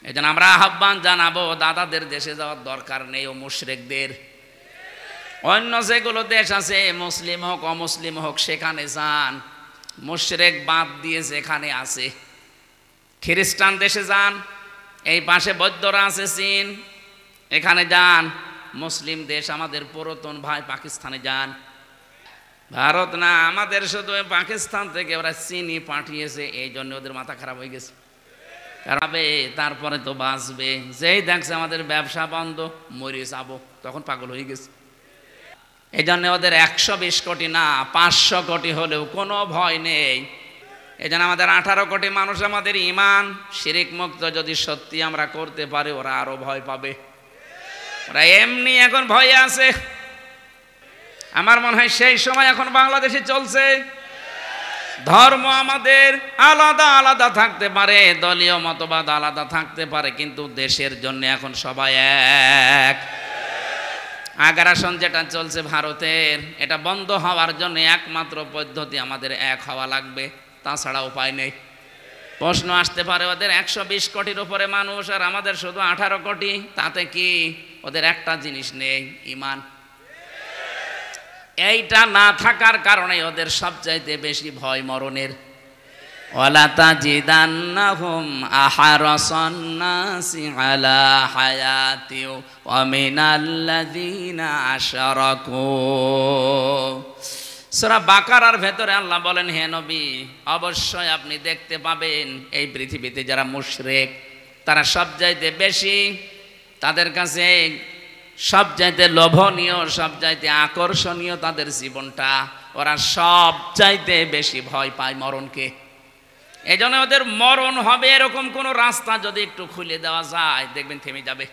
এজন্য আমরা আহ্বান জানাবো, দাদাদের দেশে যাওয়ার দরকার নেই ও মুশরিকদের। অন্য যেগুলো দেশ আছে মুসলিম হোক অমুসলিম হোক সেখানে যান, মুশরিক বাদ দিয়ে যেখানে আছে। খ্রিস্টান দেশে যান, এই পাশে বৌদ্ধরা আছে চীন, এখানে যান। মুসলিম দেশ আমাদের পুরাতন ভাই পাকিস্তানে যান। ভারত না, আমাদের শুধু পাকিস্তান থেকে ওরা চিনি পাঠিয়েছে, এই জন্য ওদের মাথা খারাপ হয়ে গেছে। কারণ তারপরে তো বাঁচবে, যেই দেখছে আমাদের ব্যবসা বন্ধ মরে যাবো, তখন পাগল হয়ে গেছে। এই জন্য ওদের 120 কোটি না 500 কোটি হলেও কোনো ভয় নেই। এই জন্য আমাদের 18 কোটি মানুষ আমাদের ইমান শিরিক মুক্ত যদি সত্যি আমরা করতে পারি, ওরা আরো ভয় পাবে। ওরা এমনি এখন ভয়ে আছে। আমার মনে হয় সেই সময় এখন বাংলাদেশে চলছে। ধর্ম আমাদের আলাদা আলাদা থাকতে পারে, দলীয় মতবাদ আলাদা থাকতে পারে, কিন্তু দেশের জন্য এখন সবাই এক। আগ্রাসন যেটা চলছে ভারতের, এটা বন্ধ হওয়ার জন্য একমাত্র পদ্ধতি আমাদের এক হওয়া লাগবে, তাছাড়া উপায় নেই। প্রশ্ন আসতে পারে ওদের 120 কোটির উপরে মানুষ আর আমাদের শুধু 18 কোটি, তাতে কি? ওদের একটা জিনিস নেই, ইমান। এইটা না থাকার কারণে ওদের সবচাইতে বেশি ভয় মরণের। ওয়ালা তাজিদান্নাহুম আহরাসান নাসি আলা হায়াতি ওয়া মিনাল্লাযিনা আশরাকু। সূরা বাকারার ভেতরে আল্লাহ বলেন, হে নবী অবশ্যই আপনি দেখতে পাবেন এই পৃথিবীতে যারা মুশরিক তারা সবচাইতে বেশি, তাদের কাছে সবচাইতে লোভনীয়, সবচাইতে আকর্ষণীয় তাদের জীবনটা, ওরা সবচাইতে বেশি ভয় পায় মরণকে। এই জন্য ওদের মরণ হবে এরকম কোন রাস্তা যদি একটু খুলে দেওয়া যায়, দেখবেন থেমে যাবে।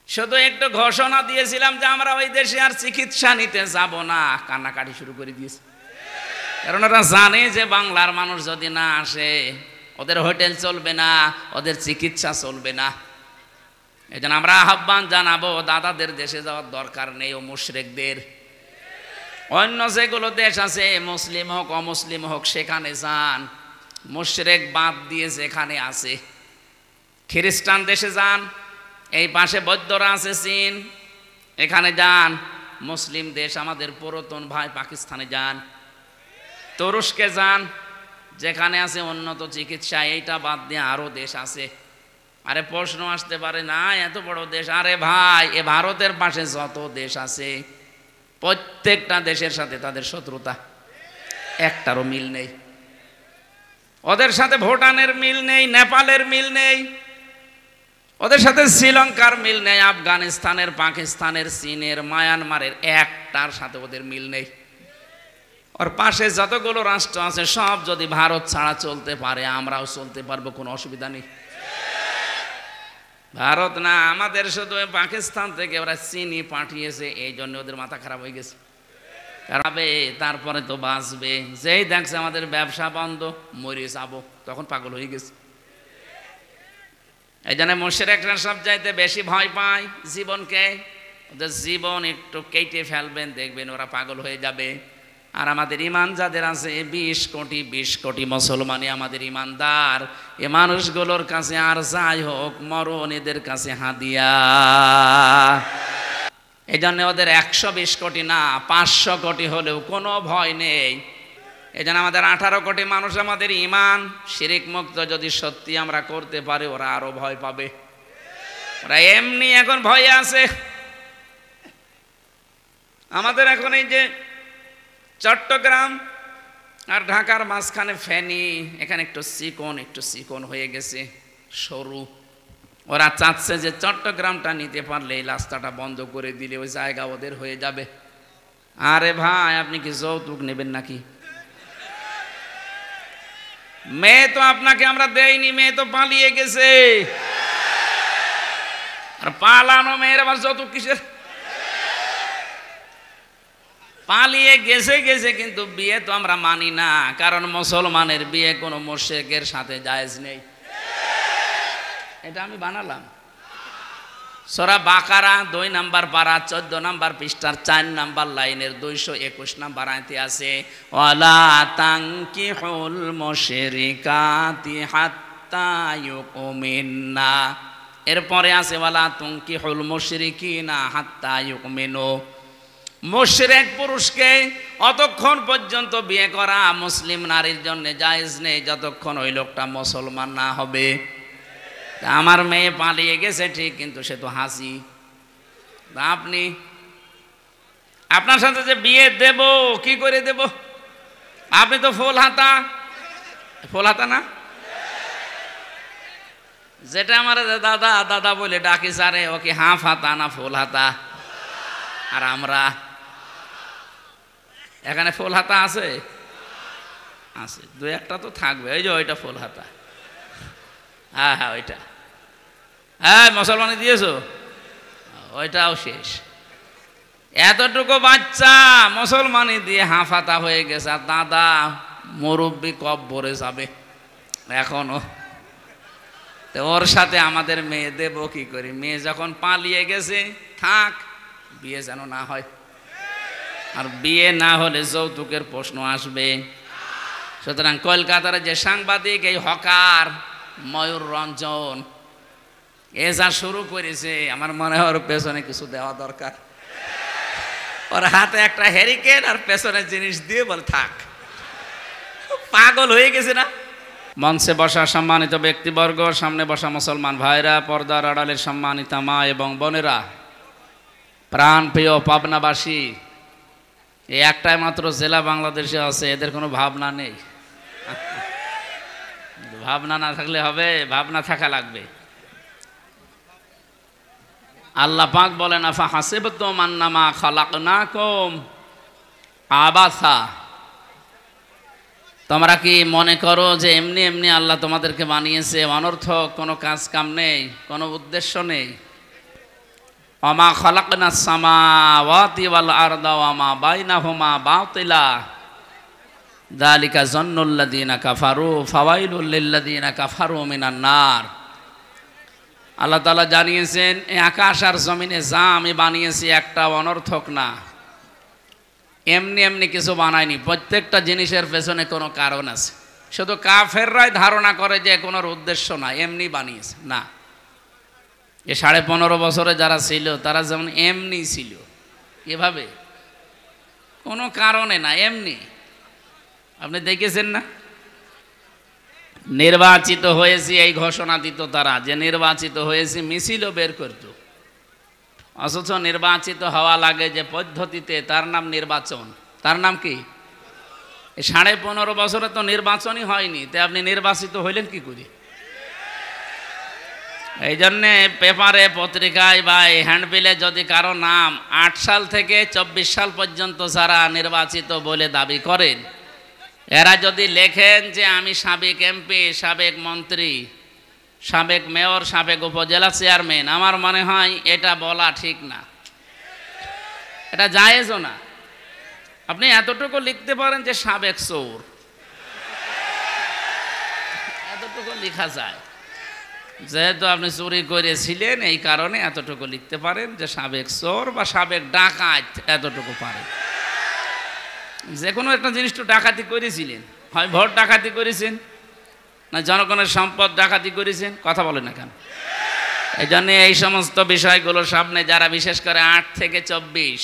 শুধু একটু ঘোষণা দিয়েছিলাম যে আমরা ওই দেশে আর চিকিৎসা নিতে যাব না, কান্নাকাটি শুরু করে দিয়েছে। কারণ ওরা জানে যে বাংলার মানুষ যদি না আসে ওদের হোটেল চলবে না, ওদের চিকিৎসা চলবে না। এই জন্য আমরা আহ্বান জানাবো, দাদাদের দেশে যাওয়ার দরকার নেই ও মুশরিকদের। অন্য যেগুলো দেশ আছে মুসলিম হোক অমুসলিম হোক সেখানে যান, মুশরিক বাদ দিয়ে যেখানে আছে। খ্রিস্টান দেশে যান, এই পাশে বৌদ্ধরা আছে চীন, এখানে যান। মুসলিম দেশ আমাদের পুরাতন ভাই পাকিস্তানে যান। তুরস্কে যান, যেখানে আছে উন্নত চিকিৎসা। এইটা বাদ দিয়ে আরো দেশ আছে। আরে প্রশ্ন আসতে পারে, না এত বড় দেশ, আরে ভাই এ ভারতের পাশে যত দেশ আছে প্রত্যেকটা দেশের সাথে তাদের শত্রুতা, একটারও মিল নেই। ওদের সাথে ভুটানের মিল নেই, নেপালের মিল নেই, ওদের সাথে শ্রীলঙ্কার মিল নেই, আফগানিস্তানের, পাকিস্তানের, চীনের, মায়ানমারের একটার সাথে ওদের মিল নেই। ওর পাশে যতগুলো রাষ্ট্র আছে সব যদি ভারত ছাড়া চলতে পারে, আমরাও চলতে পারবো, কোনো অসুবিধা নেই। ভারত না, আমাদের শুধু পাকিস্তান থেকে ওরা চিনি পাঠিয়েছে, এই জন্য ওদের মাথা খারাপ হয়ে গেছে। কারণ তারপরে তো বাঁচবে, যেই দেখছে আমাদের ব্যবসা বন্ধ মরে যাবো, তখন পাগল হয়ে গেছে। এই জন্য মুশরিকরা সবচাইতে বেশি ভয় পায় জীবনকে। ওদের জীবন একটু কেটে ফেলবেন, দেখবেন ওরা পাগল হয়ে যাবে। আর আমাদের ইমান যাদের আছে 20 কোটি মুসলমানই আমাদের ইমানদার, এ মানুষগুলোর কাছে আর যাই হোক মরণ এদের কাছে হাদিয়া। এই জন্য ওদের 120 কোটি না 500 কোটি হলেও কোনো ভয় নেই। এই জন্য আমাদের 18 কোটি মানুষ আমাদের ইমান শিরিক মুক্ত যদি সত্যি আমরা করতে পারি, ওরা আরো ভয় পাবে। ওরা এমনি এখন ভয়ে আছে। আমাদের এখন এই যে চট্টগ্রাম আর ঢাকার মাঝখানে ফেনী, এখানে একটু চিকন হয়ে গেছে, সরু। ওরা চাচ্ছে যে চট্টগ্রামটা নিতে পারলে এই রাস্তাটা বন্ধ করে দিলে ওই জায়গা ওদের হয়ে যাবে। আরে ভাই আপনি কি যৌতুক নেবেন নাকি? মেয়ে তো আপনাকে আমরা দেইনি, মেয়ে তো পালিয়ে গেছে। আর পালানো মেয়ের আবার যৌতুক কিসের? পালিয়ে গেছে কিন্তু বিয়ে তো আমরা মানি না, কারণ মুসলমানের বিয়ে কোনো মুশরিকের সাথে জায়েজ নেই। এটা আমি বানালাম। সূরা বাকারা 2 নম্বর পারা 14 নম্বর পৃষ্ঠার 4 নম্বর লাইনের 221 নম্বর আয়াতে আছে, ওয়ালা তানকিহুল মুশরিকাতি হাত্তা হাত্তা ইউমিননা। এরপরে আছে ওয়ালা তুনকিহুল মুশরিকিনা হাত্তা ইউমিনু। মুশরিক পুরুষকে অতক্ষণ পর্যন্ত বিয়ে করা মুসলিম নারীর জন্য জায়েজ নেই যতক্ষণ ওই লোকটা মুসলমান না হবে। আমার মেয়ে পালিয়ে গেছে ঠিক, কিন্তু সে তো হাসি। আপনি আপনার সাথে যে বিয়ে দেব কি করে দেব? আপনি তো ফুল হাতা। ফুল হাতা না, যেটা আমার দাদা দাদা বলে ডাকি সারে, ও কি হাফ হাতা না ফুল হাতা? আর আমরা এখানে ফুল হাতা আছে, আছে দু একটা তো থাকবে। ওই যে ওইটা ফুল হাতা, হ্যাঁ হ্যাঁ ওইটা, হ্যাঁ মুসলমানি দিয়েছো, ওইটাও শেষ। এতটুকু বাচ্চা মুসলমানি দিয়ে হাফ হাতা হয়ে গেছে, আর দাদা মুরব্বী কব ভরে যাবে এখনো। তো ওর সাথে আমাদের মেয়ে দেব কি করি? মেয়ে যখন পালিয়ে গেছে থাক, বিয়ে যেন না হয়। আর বিয়ে না হলে যৌতুকের প্রশ্ন আসবে। সুতরাং কলকাতার যে সাংবাদিক এই হকার ময়ূর রঞ্জন এ যা শুরু করেছে, আমার মনে হয় ওর পেছনে কিছু দেওয়া দরকার। ওর হাতে একটা হ্যারিকেন আর পেছনে জিনিস দিয়ে বল থাক। পাগল হয়ে গেছে না? মঞ্চে বসা সম্মানিত ব্যক্তিবর্গ, সামনে বসা মুসলমান ভাইরা, পর্দার আড়ালের সম্মানিতা মা এবং বোনেরা, প্রাণ প্রিয় পাবনাবাসী, এই একটাই মাত্র জেলা বাংলাদেশে আছে, এদের কোনো ভাবনা নেই। ভাবনা না থাকলে হবে? ভাবনা থাকা লাগবে। আল্লাহ পাক বলেন আফা হাসিবতুম আন্নামা খালাকনাকুম আবাসা, তোমরা কি মনে করো যে এমনি এমনি আল্লাহ তোমাদেরকে বানিয়েছে, অনর্থক কোনো কাজ কাম নেই, কোনো উদ্দেশ্য নেই। ওমা খালাকনাস সামাওয়াতি ওয়াল আরদা ওমা বাইনাহুমা বাতিলা যালিকা যান্নুল্লাযীনা কাফারু ফাওয়াইলুল লিল্লাযীনা কাফারু মিনান নার। আল্লাহ তাআলা জানিয়েছেন এই আকাশ আর জমিনে যা আমি বানিয়েছি একটা অনর্থক না, এমনি এমনি কিছু বানায়নি, প্রত্যেকটা জিনিসের পেছনে কোনো কারণ আছে। শুধু কাফেররাই ধারণা করে যে কোনো উদ্দেশ্য না, এমনি বানিয়েছে না। এ 15.5 বছরে যারা ছিল তারা যেমন এমনি ছিল, এভাবে কোনো কারণে না, এমনি। আপনি দেখেছেন না, নির্বাচিত হয়েছি এই ঘোষণা দিত তারা, যে নির্বাচিত হয়েছি, মিছিলও বের করত। অথচ নির্বাচিত হওয়া লাগে যে পদ্ধতিতে, তার নাম নির্বাচন। তার নাম কি? 15.5 বছরে তো নির্বাচনই হয়নি, তাই আপনি নির্বাচিত হইলেন কি করে? এই জন্যে পেপারে, পত্রিকায় বা হ্যান্ডবিলে যদি কারো নাম 8 সাল থেকে 24 সাল পর্যন্ত যারা নির্বাচিত বলে দাবি করেন, এরা যদি লেখেন যে আমি সাবেক এমপি, সাবেক মন্ত্রী, সাবেক মেয়র, সাবেক উপজেলা চেয়ারম্যান, আমার মনে হয় এটা বলা ঠিক না, এটা জায়েজও না। আপনি এতটুকু লিখতে পারেন যে সাবেক চোর, এতটুকু লেখা যায়। যেহেতু আপনি চুরি করেছিলেন এই কারণে এতটুকু লিখতে পারেন যে সাবেক চোর বা সাবেক ডাকাত, এতটুকু পারেন। যে কোনো একটা জিনিস তো ডাকাতি করেছিলেন, হয় ভোট ডাকাতি করেছেন, না জনগণের সম্পদ ডাকাতি করেছেন, কথা বলেন না কেন? এই জন্য এই সমস্ত বিষয়গুলো সামনে যারা বিশেষ করে 8 থেকে 24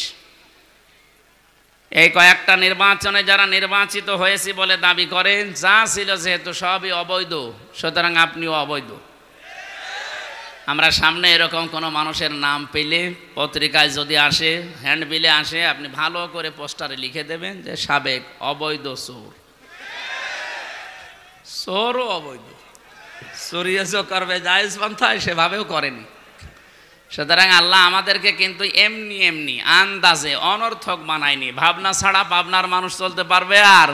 এই কয়েকটা নির্বাচনে যারা নির্বাচিত হয়েছে বলে দাবি করেন, যা ছিল যেহেতু সবই অবৈধ, সুতরাং আপনিও অবৈধ। আমরা সামনে এরকম কোনো মানুষের নাম পেলে, পত্রিকায় যদি আসে, হ্যান্ডবিলে আসে, আপনি ভালো করে পোস্টারে লিখে দেবেন যে সাবেক অবৈধ চোর। চোরও অবৈধ, চুরিও করবে জায়েজ পন্থায়, সেভাবেও করেনি। সুতরাং আল্লাহ আমাদেরকে কিন্তু এমনি এমনি আন্দাজে অনর্থক বানায়নি। ভাবনা ছাড়া ভাবনার মানুষ চলতে পারবে? আর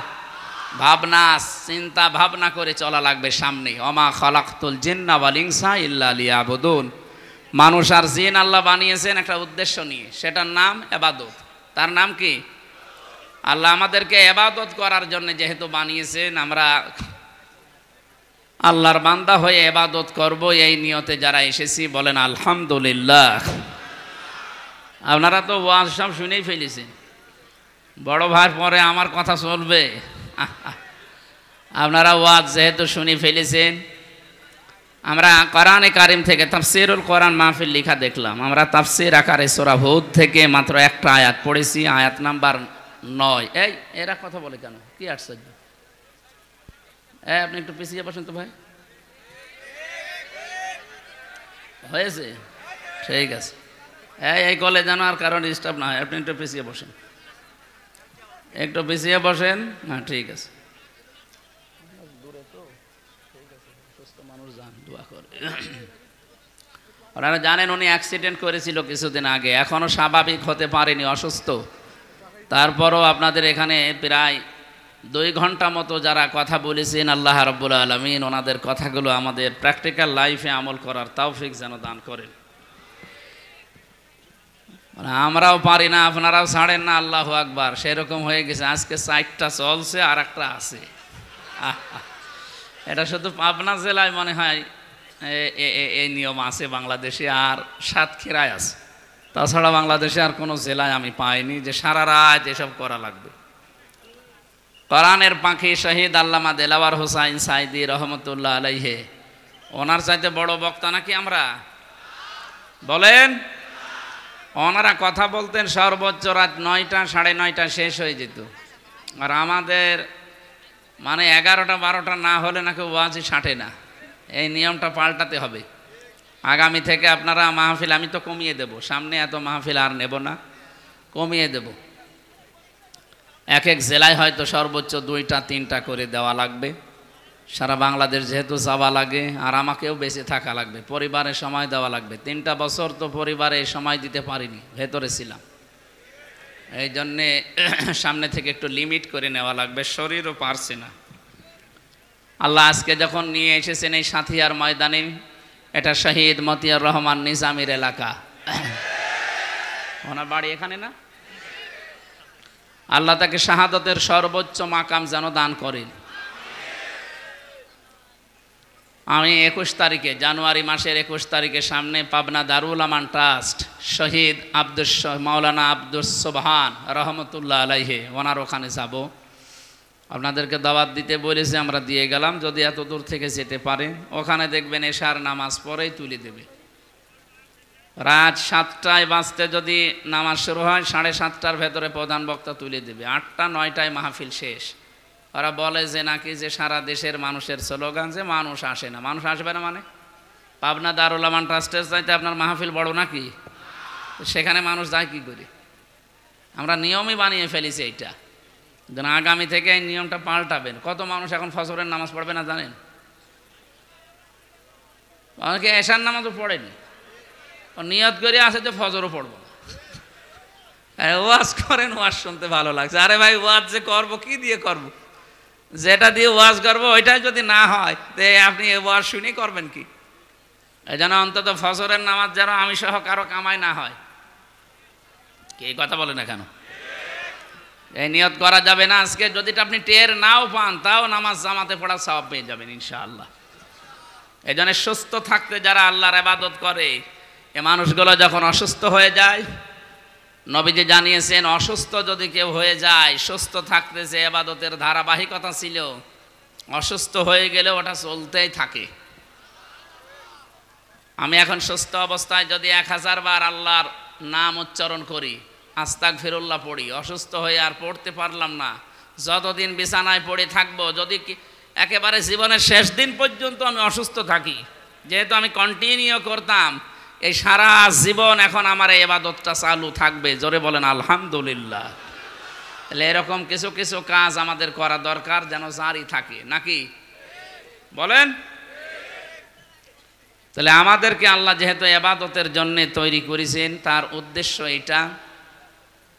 ভাবনা, চিন্তা ভাবনা করে চলা লাগবে সামনে। ওমা খালাকতুল জিন্না ওয়াল ইনসা ইল্লা লিয়াবুদুন। মানুষ আর জিন আল্লাহ বানিয়েছেন একটা উদ্দেশ্য নিয়ে, সেটার নাম ইবাদত। তার নাম কি? আল্লাহ আমাদেরকে ইবাদত করার জন্য যেহেতু বানিয়েছেন, আমরা আল্লাহর বান্দা হয়ে ইবাদত করব, এই নিয়তে যারা এসেছি বলেন আলহামদুলিল্লাহ। আপনারা তো ওয়াজ সব শুনেই ফেলেছেন, বড় ভাইয়ের পরে আমার কথা চলবে। আপনারা ওয়াজ যেহেতু শুনে ফেলেছেন, আমরা কোরআনে কারিম থেকে তাফসীরুল কোরআন মাহফিল লেখা দেখলাম, আমরা তাফসীর আকারে সূরা হুদ থেকে মাত্র একটা আয়াত পড়েছি, আয়াত নাম্বার 9। এই এরা কথা বলে কেন, কি আশ্চর্য! আপনি একটু পিছিয়ে বসেন তো ভাই, হয়েছে? ঠিক আছে, এই কলে যেন আর কারণ ডিস্টার্ব না হয়, আপনি একটু পিছিয়ে বসেন, একটু পিছিয়ে বসেন। হ্যাঁ ঠিক আছে, দূরে তো, ঠিক আছে, সুস্থ মানুষ যান, দোয়া করে। আপনারা জানেন উনি অ্যাক্সিডেন্ট করেছিল কিছুদিন আগে, এখনো স্বাভাবিক হতে পারেনি, অসুস্থ। তারপরও আপনাদের এখানে প্রায় 2 ঘন্টা মতো যারা কথা বলেছেন, আল্লাহ রাব্বুল আলামিন ওনাদের কথাগুলো আমাদের প্র্যাকটিক্যাল লাইফে আমল করার তৌফিক যেন দান করেন। মানে আমরাও পারি না, আপনারাও ছাড়েন না, আল্লাহু আকবার, সেরকম হয়ে গেছে। আজকে 4টা চলছে আর একটা আছে। এটা শুধু পাবনা জেলায় মনে হয় এই নিয়ম আছে, বাংলাদেশে আর সাতক্ষীরায় আছে, তাছাড়া বাংলাদেশে আর কোনো জেলায় আমি পাইনি যে সারা রাত এসব করা লাগবে। কোরআনের পাখি শহীদ আল্লামা দেলাওয়ার হোসাইন সাইদি রহমতুল্লাহ আলাইহে, ওনার চাইতে বড় বক্তা নাকি আমরা? বলেন। ওনারা কথা বলতেন সর্বোচ্চ রাত 9টা 9:30 শেষ হয়ে যেত, আর আমাদের মানে 11টা 12টা না হলে নাকি ওয়াজই ছাঁটে না। এই নিয়মটা পাল্টাতে হবে। আগামী থেকে আপনারা মাহফিল আমি তো কমিয়ে দেব, সামনে এত মাহফিল আর নেব না, কমিয়ে দেব। এক এক জেলায় হয়তো সর্বোচ্চ 2টা 3টা করে দেওয়া লাগবে। সারা বাংলাদেশ যেহেতু যাওয়া লাগে, আর আমাকেও বেঁচে থাকা লাগবে, পরিবারে সময় দেওয়া লাগবে। 3টা বছর তো পরিবারে সময় দিতে পারিনি, ভেতরে ছিলাম, এই জন্যে সামনে থেকে একটু লিমিট করে নেওয়া লাগবে, শরীরও পারছে না। আল্লাহ আজকে যখন নিয়ে এসেছেন এই সাথিয়ার ময়দানে, এটা শহীদ মতিয়ার রহমান নিজামীর এলাকা, ওনার বাড়ি এখানে না? আল্লাহ তাকে শাহাদতের সর্বোচ্চ মাকাম যেন দান করেন। আমি 21 তারিখে, জানুয়ারি মাসের 21 তারিখে সামনে পাবনা দারুল আমান ট্রাস্ট শহীদ মাওলানা আব্দুস সুবহান রহমতুল্লাহ আলাইহে, ওনার ওখানে যাব। আপনাদেরকে দাওয়াত দিতে বলেছে, আমরা দিয়ে গেলাম। যদি এত দূর থেকে যেতে পারে, ওখানে দেখবেন এশার নামাজ পড়েই তুলে দেবে। রাত 7টায় বাজতে যদি নামাজ শুরু হয়, 7:30টার ভেতরে প্রধান বক্তা তুলে দেবে। 8টা 9টায় মাহফিল শেষ। ওরা বলে যে নাকি যে সারা দেশের মানুষের স্লোগান যে মানুষ আসে না। মানুষ আসবে না মানে? পাবনা দারুল আমান ট্রাস্টের চাইতে আপনার মাহফিল বড় নাকি? সেখানে মানুষ যায় কি করে? আমরা নিয়মই বানিয়ে ফেলেছি এইটা, যেন আগামী থেকে এই নিয়মটা পাল্টাবেন। কত মানুষ এখন ফজরের নামাজ পড়বে না জানেন? অনেকে এশার নামাজও পড়েনি, ও নিয়ত করে আসে যে ফজরও পড়বো। ওয়াজ করেন, ওয়াজ শুনতে ভালো লাগছে। আরে ভাই, ওয়াজ যে করবো কি দিয়ে করবো? যেটা দিয়ে ওয়াজ করবো ওইটাই যদি না হয়, তো আপনি ওয়াজ শুনেই করবেন কি? এই জন্য অন্তত ফজরের নামাজ যেন আমি সহ কারো কামাই না হয়। কে কথা বলে না কেন? এই নিয়ত করা যাবে না আজকে। যদি আপনি টের নাও পান, তাও নামাজ জামাতে পড়ার সওয়াব পেয়ে যাবেন ইনশাআল্লাহ। এই জন্য সুস্থ থাকতে যারা আল্লাহর ইবাদত করে, এ মানুষগুলো যখন অসুস্থ হয়ে যায়, নবীজি জানিয়েছেন অসুস্থ যদি কেউ হয়ে যায়, সুস্থ থাকতে যে ইবাদতের ধারাবাহিকতা ছিল, অসুস্থ হয়ে গেলে ওটা চলতেই থাকে। আমি এখন সুস্থ অবস্থায় যদি 1000 বার আল্লাহর নাম উচ্চারণ করি, আস্তাগফিরুল্লাহ পড়ি, অসুস্থ হয়ে আর পড়তে পারলাম না, যতদিন বিছানায় পড়ে থাকবো, যদি একেবারে জীবনের শেষ দিন পর্যন্ত আমি অসুস্থ থাকি, যেহেতু আমি কন্টিনিউ করতাম, এই সারা জীবন এখন আমার এই ইবাদতটা চালু থাকবে। জোরে বলেন আলহামদুলিল্লাহ। তাহলে এরকম কিছু কিছু কাজ আমাদের করা দরকার, যেন জারি থাকে, নাকি বলেন? তাহলে আমাদেরকে আল্লাহ যেহেতু ইবাদতের জন্য তৈরি করেছেন, তার উদ্দেশ্য এটা।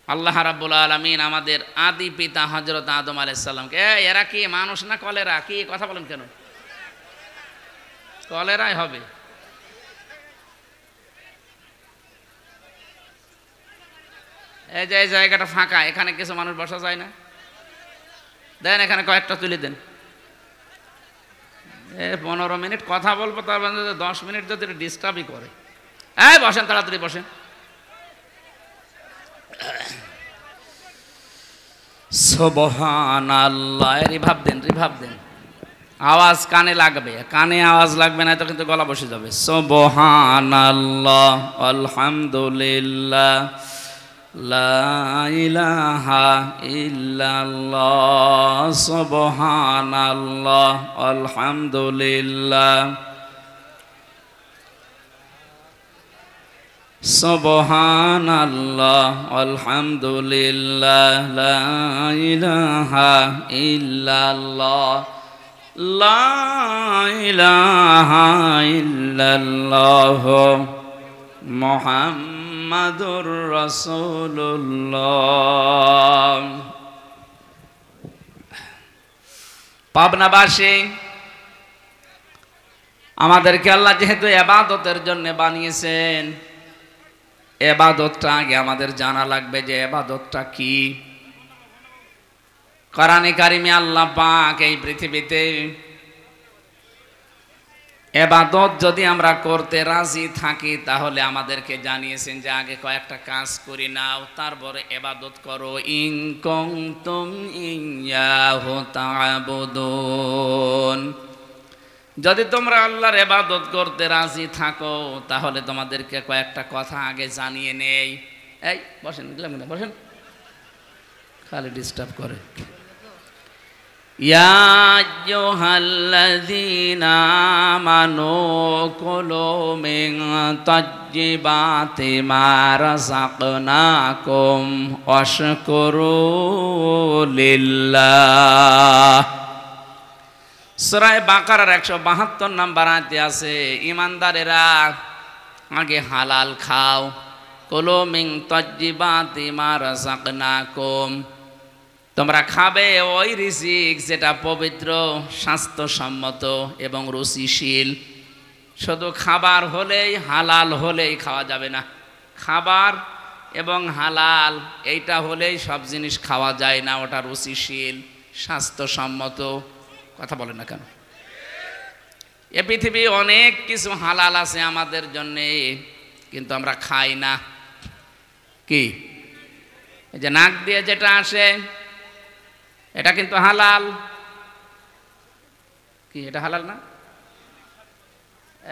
আল্লাহ রাব্বুল আলামিন আমাদের আদি পিতা হযরত আদম আলাইহিস সালামকে, এরা কি মানুষ না কলেরা? কি কথা বলেন কেন? কলেরাই হবে। এই যে এই জায়গাটা ফাঁকা, এখানে কিছু মানুষ বসা যায় না? দেন এখানে কয়েকটা তুলে দেন। 15 মিনিট কথা বলবো, তার মধ্যে 10 মিনিট যদি ডিস্টার্বই করে। বসেন, তাড়াতাড়ি বসেন। সুবহানাল্লাহ। রিভাব দেন, রিভাব দেন। আওয়াজ কানে লাগবে, কানে আওয়াজ লাগবে না তো কিন্তু গলা বসে যাবে। সুবহানাল্লাহ, আলহামদুলিল্লাহ, লা ইলাহা ইল্লাল্লাহ, সুবহানাল্লাহ, আলহামদুলিল্লাহ, সুবহানাল্লাহ, আলহামদুলিল্লাহ, লা ইলাহা ইল্লাল্লাহ, লা ইলাহা ইল্লাল্লাহ, মুহাম্মাদুর রাসূলুল্লাহ। পাবনাবাসী, আমাদেরকে আল্লাহ যেহেতু ইবাদতের জন্য বানিয়েছেন, ইবাদতটা আগে আমাদের জানা লাগবে যে ইবাদতটা কি। কোরআনে কারিমে আল্লাহ পাক এই পৃথিবীতে ইবাদত যদি আমরা করতে রাজি থাকি তাহলে আমাদেরকে জানিয়েছেন যে আগে কয়েকটা কাজ করে নাও, তারপরে ইবাদত করো। ইন কুনতুম ইয়াহু তা'বুদুন, যদি তোমরা আল্লাহর ইবাদত করতে রাজি থাকো তাহলে তোমাদেরকে কয়েকটা কথা আগে জানিয়ে নেই। এই বসেন, বসেন, খালি ডিস্টার্ব করে। ইয়া আইয়ুহাল্লাযীনা আমানু কুলু মিন তাজ্জিবাতি মা রাযাকনাকুম ওয়াশকুরু লিল্লাহ। সূরা বাকারার 172 নম্বর আয়াতে আছে, ঈমানদারেরা আগে হালাল খাও। কুলু মিন তাজ্জিবাতি মা রাযাকনাকুম, তোমরা খাবে ওই রিজিক যেটা পবিত্র, স্বাস্থ্যসম্মত এবং রুচিশীল। শুধু খাবার হলেই, হালাল হলেই খাওয়া যাবে না। খাবার এবং হালাল এইটা হলেই সব জিনিস খাওয়া যায় না, ওটা রুচিশীল, স্বাস্থ্যসম্মত। কথা বলেন না কেন? এ পৃথিবী অনেক কিছু হালাল আছে আমাদের জন্যে, কিন্তু আমরা খাই না। কি? এই যে নাক দিয়ে যেটা আসে এটা কিন্তু হালাল। কি এটা হালাল না?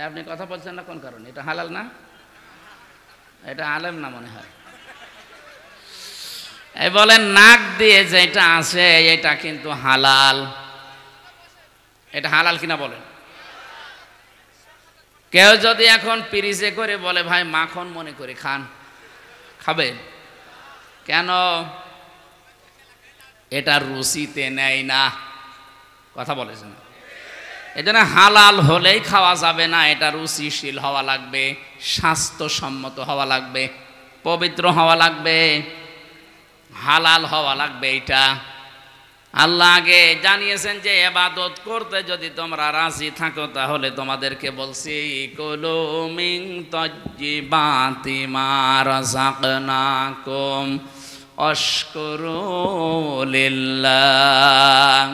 আপনি কথা বলছেন না কোন কারণে? এটা হালাল না? এটা আলেম না মনে হয়। এই বলেন নাক দিয়ে যেটা আসে এটা কিন্তু হালাল। এটা হালাল কিনা বলেন? কেউ যদি এখন পিরিজে করে বলে ভাই মাখন মনে করে খান, খাবেন? কেন? এটা রুচিতে নেয় না। কথা বলেছেন? এই জন্য হালাল হলেই খাওয়া যাবে না, এটা রুচিশীল হওয়া লাগবে, স্বাস্থ্যসম্মত হওয়া লাগবে, পবিত্র হওয়া লাগবে, হালাল হওয়া লাগবে। এটা আল্লাহ আগে জানিয়েছেন যে ইবাদত করতে যদি তোমরা রাজি থাকো তাহলে তোমাদেরকে বলছি কুলু মিন তাজ্জিবাতি মা রাযাকনাকুম ওয়াশকুরু লিল্লাহ।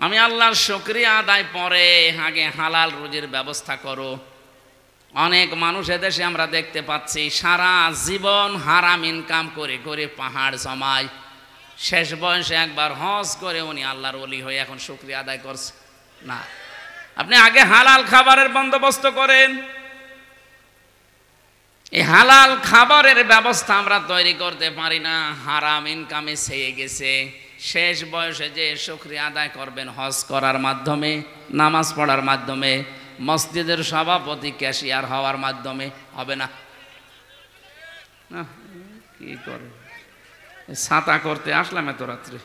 আমি আল্লাহর শুকরিয়া আদায় পরে আগে হালাল রুজির ব্যবস্থা করো। অনেক মানুষ এদেশে আমরা দেখতে পাচ্ছি সারা জীবন হারাম ইনকাম করে করে পাহাড় জমায়, শেষ বয়সে একবার হজ করে উনি আল্লাহর ওলি হয়ে এখন শুকরিয়া আদায় করছে না। আপনি আগে হালাল খাবারের বন্দোবস্ত করেন। এই হালাল খাবারের ব্যবস্থা আমরা তৈরি করতে পারি না, হারাম ইনকামে ছেয়ে গেছে। শেষ বয়সে যে শুকরিয়া আদায় করবেন হজ করার মাধ্যমে, নামাজ পড়ার মাধ্যমে, মসজিদের সভাপতি ক্যাশিয়ার হওয়ার মাধ্যমে হবে না। কি করে ছাতা করতে আসলাম এত রাত্রে?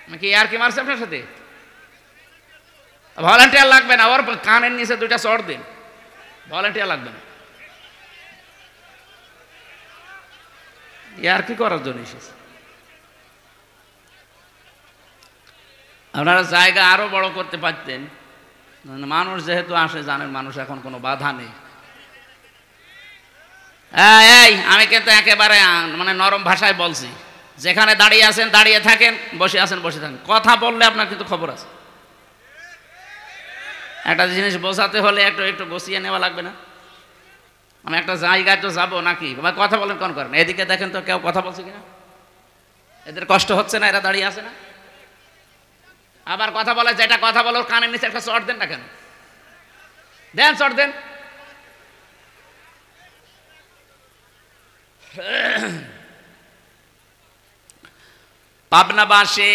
আমি কি আর কি মারছি আপনার সাথে? ভলান্টিয়ার লাগবে না, ওর কানের নিচে দুইটা চড় দিন, ভলান্টিয়ার লাগবে না। আর কি করার জন্য এসেছে? আপনারা জায়গা আরো বড় করতে পারতেন। মানুষ যেহেতু আসে, জানেন মানুষ এখন কোনো বাধা নেই। এই আমি কিন্তু একেবারে মানে নরম ভাষায় বলছি, যেখানে দাঁড়িয়ে আছেন দাঁড়িয়ে থাকেন, বসে আছেন বসে থাকেন। কথা বললে আপনার কিন্তু খবর আছে। একটা জিনিস বোঝাতে হলে একটু একটু বসিয়ে নেওয়া লাগবে না? আমি একটা জায়গায় তো যাবো নাকি, কথা বলেন কোন করেন? এদিকে দেখেন তো কেউ কথা বলছে কিনা? এদের কষ্ট হচ্ছে না? এরা দাঁড়িয়ে আছে না? আবার কথা বলে যেটা কথা বলো কানের নিচে একটা চট দেন না কেন? দেন চট দেন। পাবনাবাসী,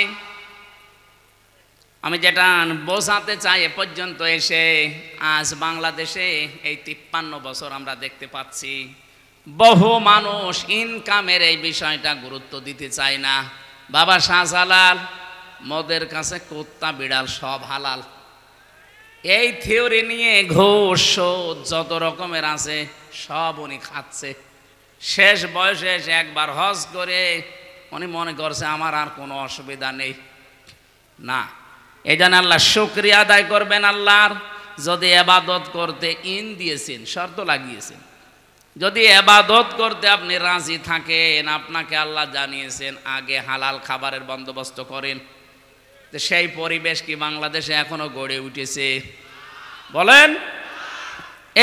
আমি যেটা বোঝাতে চাই, এ পর্যন্ত এসে আজ বাংলাদেশে এই 53 বছর আমরা দেখতে পাচ্ছি বহু মানুষ ইনকামের এই বিষয়টা গুরুত্ব দিতে চায় না। বাবা শাহজালাল, মদের কাছে কুত্তা বিড়াল সব হালাল, এই থিওরি নিয়ে ঘুষ সুদ যত রকমের আছে সব উনি খাচ্ছে। শেষ বয়সে একবার হজ করে উনি মনে করছে আমার আর কোনো অসুবিধা নেই। না, এই জন্য আল্লাহ শুকরিয়া আদায় করবেন আল্লাহর। যদি এবাদত করতে ইন দিয়েছেন, শর্ত লাগিয়েছেন, যদি এবাদত করতে আপনি রাজি থাকেন, আপনাকে আল্লাহ জানিয়েছেন আগে হালাল খাবারের বন্দোবস্ত করেন। তো সেই পরিবেশ কি বাংলাদেশে এখনো গড়ে উঠেছে? বলেন।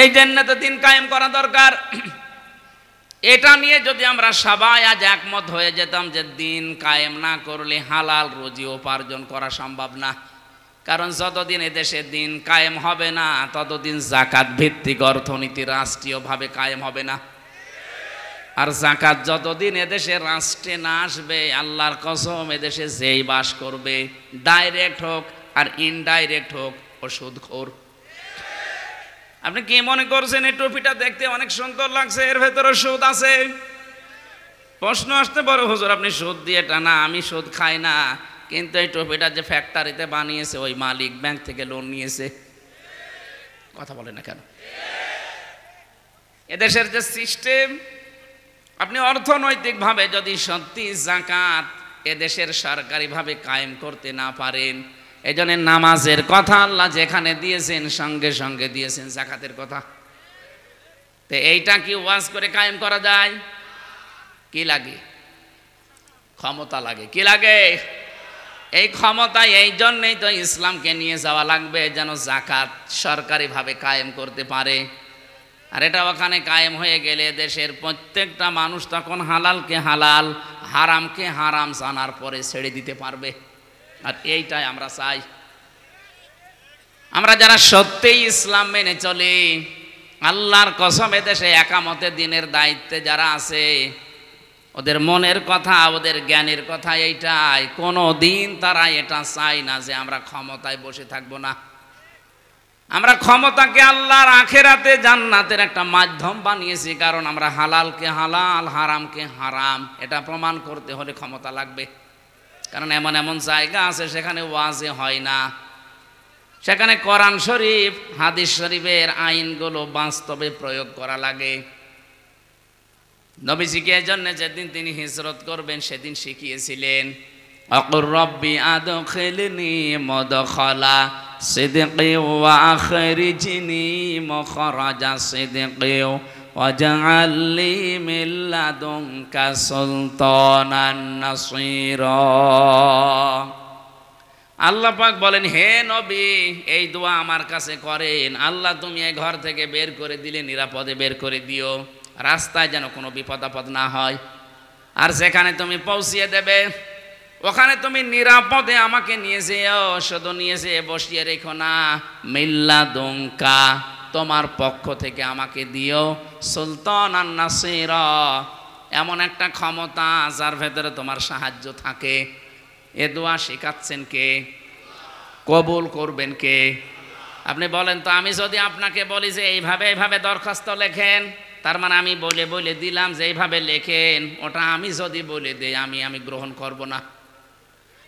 এই জন্য তো দিন কায়েম করা দরকার। এটা নিয়ে যদি আমরা সবাই আজ একমত হয়ে যেতাম যে দিন কায়েম না করলে হালাল রুজি উপার্জন করা সম্ভব না। কারণ যতদিন এদেশে দিন কায়েম হবে না ততদিন যাকাত ভিত্তিক অর্থনীতি রাষ্ট্রীয়ভাবে কায়েম হবে না। আর যাকাত যতদিন এদেশে রাষ্ট্রে না আসবে, আল্লাহর কসম এদেশে যেই বাস করবে, ডাইরেক্ট হোক আর ইনডাইরেক্ট হোক, ও সুদখোর। আপনি কি মনে করছেন এই টুপিটা দেখতে অনেক সুন্দর লাগছে, এর ভেতরে সুদ আছে? প্রশ্ন আসতে পারে, হুজুর আপনি সুদ দিয়ে টানা, আমি সুদ খাই না, কিন্তু এই টুপিটা যে ফ্যাক্টরিতে বানিয়েছে ওই মালিক ব্যাংক থেকে লোন নিয়েছে। কথা বলে না কেন? এদেশের যে সিস্টেম, আপনি অর্থনৈতিকভাবে যদি সত্যি যাকাত এদেশের সরকারিভাবে কায়েম করতে না পারেন, এই জন্য নামাজের কথা আল্লাহ যেখানে দিয়েছেন সঙ্গে সঙ্গে দিয়েছেন যাকাতের কথা। তো এইটা কি ওয়াজ করে কায়েম করা যায়? কি লাগে? ক্ষমতা লাগে। কি লাগে? এই ক্ষমতা। এই জন্যই তো ইসলামকে নিয়ে যাওয়া লাগবে, যেন যাকাত সরকারিভাবে কায়েম করতে পারে। আর এটা ওখানে কায়েম হয়ে গেলে দেশের প্রত্যেকটা মানুষ তখন হালালকে হালাল, হারামকে হারাম জানার পরে ছেড়ে দিতে পারবে। আর এইটাই আমরা চাই। আমরা যারা সত্যিই ইসলাম মেনে চলি, আল্লাহর কসম এদেশে একামতে দিনের দায়িত্বে যারা আছে, ওদের মনের কথা, ওদের জ্ঞানের কথা এইটাই, কোনো দিন তারা এটা চায় না যে আমরা ক্ষমতায় বসে থাকবো না। আমরা ক্ষমতাকে আল্লাহর আখিরাতে জান্নাতের একটা মাধ্যম বানিয়েছি, কারণ আমরা হালালকে হালাল, হারামকে হারাম, এটা প্রমাণ করতে হলে ক্ষমতা লাগবে। কারণ এমন এমন জায়গা আছে সেখানে ওয়াজে হয় না, সেখানে কোরআন শরীফ হাদিস শরীফের আইনগুলো বাস্তবে প্রয়োগ করা লাগে। নবীজিকে এজন্য যেদিন তিনি হিজরত করবেন সেদিন শিখিয়েছিলেন, আকুর রব্বি আদখিলনি মুদখালা সিদকি ওয়া আখরিজনি মুখরাজা সিদকি ওয়াজআল লি মিন লাদুনকা সুলতানান নাসীরা। আল্লাহ পাক বলেন, হে নবী এই দোয়া আমার কাছে করেন, আল্লাহ তুমি এই ঘর থেকে বের করে দিলে নিরাপদে বের করে দিও, রাস্তায় যেন কোনো বিপদ আপদ না হয়। আর যেখানে তুমি পৌঁছিয়ে দেবে ওখানে তুমি নিরাপদে আমাকে নিয়ে যেও, শুধু নিয়ে যেয়ে বসিয়ে রেখো না, মিল্লাদুনকা তোমার পক্ষ থেকে আমাকে দিও, সুলতানান নাসীরা এমন একটা ক্ষমতা যার ভেতরে তোমার সাহায্য থাকে। এ দোয়া শেখাচ্ছেন কে? কবুল করবেন কে? আপনি বলেন তো, আমি যদি আপনাকে বলি যে এইভাবে এইভাবে দরখাস্ত লেখেন, তার মানে আমি বলে বলে দিলাম যে এইভাবে লেখেন, ওটা আমি যদি বলে দেই আমি গ্রহণ করব না।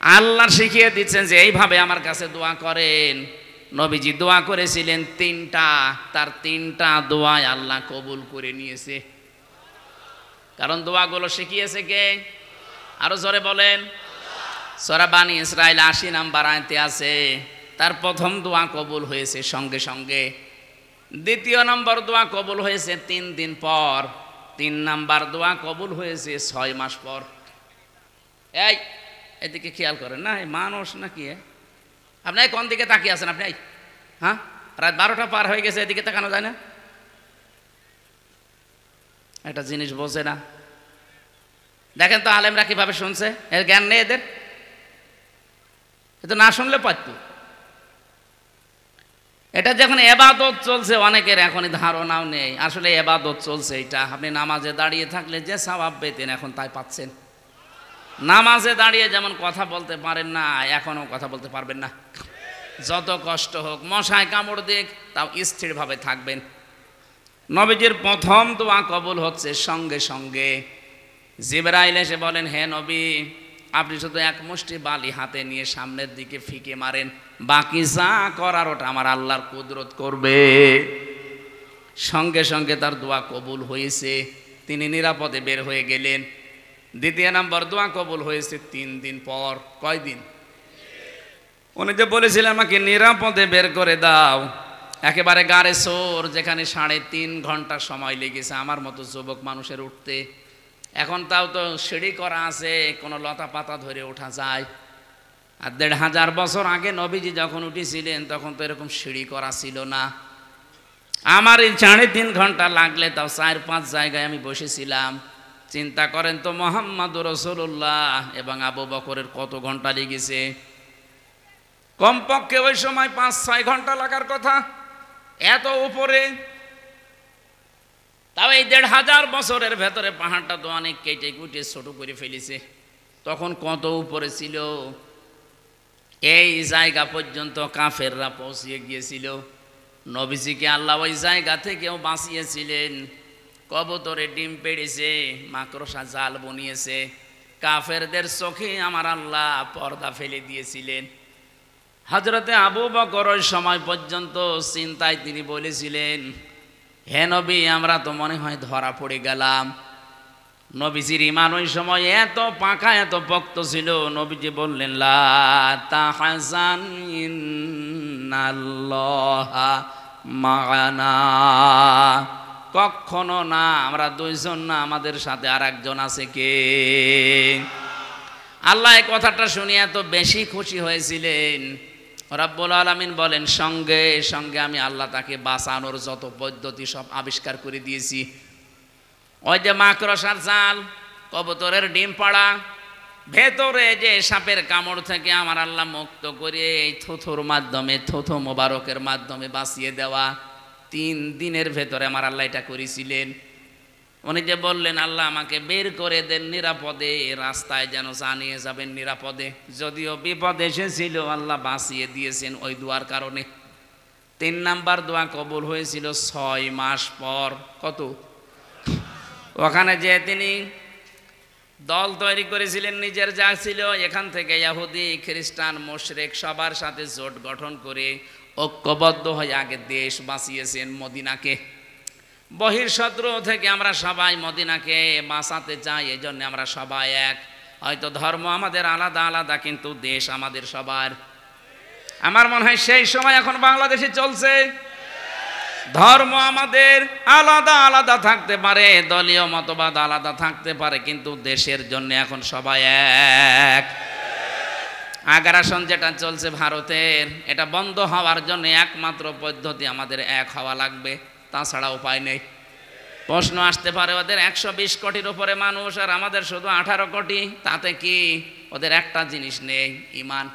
আল্লাহ শিখিয়ে দিচ্ছেন যে এইভাবে আমার কাছে দোয়া করেন। নবীজি দোয়া করেছিলেন 3টা, তার 3টা দোয়ায় আল্লাহ কবুল করে নিয়েছে। কারণ দোয়াগুলো শিখিয়েছে কে? আরো জোরে বলেন। সূরা বানী ইসরাঈল 80 নম্বর আয়াতে আছে, তার প্রথম দোয়া কবুল হয়েছে সঙ্গে সঙ্গে, দ্বিতীয় নম্বর দোয়া কবুল হয়েছে 3 দিন পর, 3 নাম্বার দোয়া কবুল হয়েছে 6 মাস পর। এই এদিকে খেয়াল করেন না, এই মানুষ নাকি আপনি কোন দিকে তাকিয়ে আছেন? আপনি হ্যাঁ, রাত 12টা পার হয়ে গেছে, এদিকে তাকানো যায় না? একটা জিনিস বোঝে না। দেখেন তো আলেমরা কিভাবে শুনছে, এর জ্ঞান নেই এদের। এটা না শুনলে পারত। এটা যখন এবাদত চলছে, অনেকের এখনই ধারণাও নেই আসলে এবাদত চলছে। এটা আপনি নামাজে দাঁড়িয়ে থাকলে যে সওয়াব পেতেন এখন তাই পাচ্ছেন। নামাজে দাঁড়িয়ে যেমন কথা বলতে পারেন না, এখনও কথা বলতে পারবেন না। যত কষ্ট হোক, মশায় কামড় দিক, তাও স্থিরভাবে থাকবেন। নবীজির প্রথম দোয়া কবুল হচ্ছে সঙ্গে সঙ্গে। জিবরাইল এসে বলেন, হে নবী, আপনি শুধু এক মুষ্টি বালি হাতে নিয়ে সামনের দিকে ফিকে মারেন, বাকি যা করার ওটা আমার আল্লাহর কুদরত করবে। সঙ্গে সঙ্গে তার দোয়া কবুল হয়েছে, তিনি নিরাপদে বের হয়ে গেলেন। দ্বিতীয় নম্বর দোয়া কবুল হয়েছে 3 দিন পর। কয়দিন? উনি যে বলেছিলেন আমাকে নিরাপদে বের করে দাও, একেবারে গাড়ে সোর, যেখানে 3.5 ঘন্টা সময় লেগেছে আমার মতো যুবক মানুষের উঠতে। এখন তাও তো সিঁড়ি করা আছে, কোনো লতা পাতা ধরে ওঠা যায়। আর 1500 বছর আগে নবীজি যখন উঠেছিলেন তখন তো এরকম সিঁড়ি করা ছিল না। আমার এই 3.5 ঘন্টা লাগলে তাও 4-5 জায়গায় আমি বসেছিলাম। চিন্তা করেন তো মুহাম্মদুর রাসূলুল্লাহ এবং আবু বকরের কত ঘন্টা লেগেছে। কমপক্ষে ওই সময় 5-6 ঘন্টা লাগার কথা, এত উপরে। তাও এই 1500 বছরের ভেতরে পাহাড়টা তো অনেক কেটে কুটে ছোট করে ফেলেছে। তখন কত উপরে ছিল। এই জায়গা পর্যন্ত কাফেররা পৌঁছিয়ে গিয়েছিল। নবীজিকে আল্লাহ ওই জায়গা থেকেও বাঁচিয়েছিলেন। কবুতরে ডিম পেড়েছে, মাকড়সা জাল বনিয়েছে, কাফেরদের চোখে আমার আল্লাহ পর্দা ফেলে দিয়েছিলেন। হযরতে আবু বকর ওই সময় পর্যন্ত চিন্তায় তিনি বলেছিলেন, হে নবী, আমরা তো মনে হয় ধরা পড়ে গেলাম। নবীজির ঈমান ওই সময় এত পাকা, এত পোক্ত ছিল। নবীজি বললেন, লা তাহজান ইন্নাল্লাহা মা'ানা। কখনো না, আমরা দুইজন না, আমাদের সাথে আরেকজন আছে। কে? আল্লাহ এই কথাটা শুনে এত বেশি খুশি হয়েছিলেন। রব্বুল আলামিন বলেন, সঙ্গে সঙ্গে আমি আল্লাহ তাকে বাঁচানোর যত পদ্ধতি সব আবিষ্কার করে দিয়েছি। ওই যে মাকড়সার জাল, কবুতরের ডিম পাড়া, ভেতরে যে সাপের কামড় থেকে আমার আল্লাহ মুক্ত করে এই থুথুর মাধ্যমে, থুথু মোবারকের মাধ্যমে বাঁচিয়ে দেওয়া, 3 দিনের ভেতরে আমার আল্লাহ এটা করেছিলেন। উনি যে বললেন, আল্লাহ আমাকে বের করে দেন নিরাপদে, রাস্তায় যেন জানিয়ে যাবেন নিরাপদে। যদিও বিপদ এসেছিল, আল্লাহ বাঁচিয়ে দিয়েছেন ওই দোয়ার কারণে। 3 নাম্বার দোয়া কবুল হয়েছিল 6 মাস পর। কত? ওখানে যে তিনি দল তৈরি করেছিলেন, নিজের যা ছিল এখান থেকে ইহুদি, খ্রিস্টান, মুশরিক সবার সাথে জোট গঠন করে ঐক্যবদ্ধ হয়ে আগে দেশ বাঁচিয়েছেন মদিনাকে। বহির্শত্রু থেকে আমরা সবাই মদিনাকে বাঁচাতে চাই, এই জন্য আমরা সবাই এক। হয়তো ধর্ম আমাদের আলাদা আলাদা, কিন্তু দেশ আমাদের সবার। আমার মনে হয় সেই সময় এখন বাংলাদেশে চলছে। ধর্ম আমাদের আলাদা আলাদা থাকতে পারে, দলীয় মতবাদ আলাদা থাকতে পারে, কিন্তু দেশের জন্য এখন সবাই এক। আগ্রাসন যেটা চলছে ভারতের, এটা বন্ধ হওয়ার জন্য একমাত্র পদ্ধতি আমাদের এক হওয়া লাগবে, তাছাড়া উপায় নেই। প্রশ্ন আসতে পারে, ওদের 120 কোটির উপরে মানুষ আর আমাদের শুধু 18 কোটি, তাতে কি? ওদের একটা জিনিস নেই, ঈমান।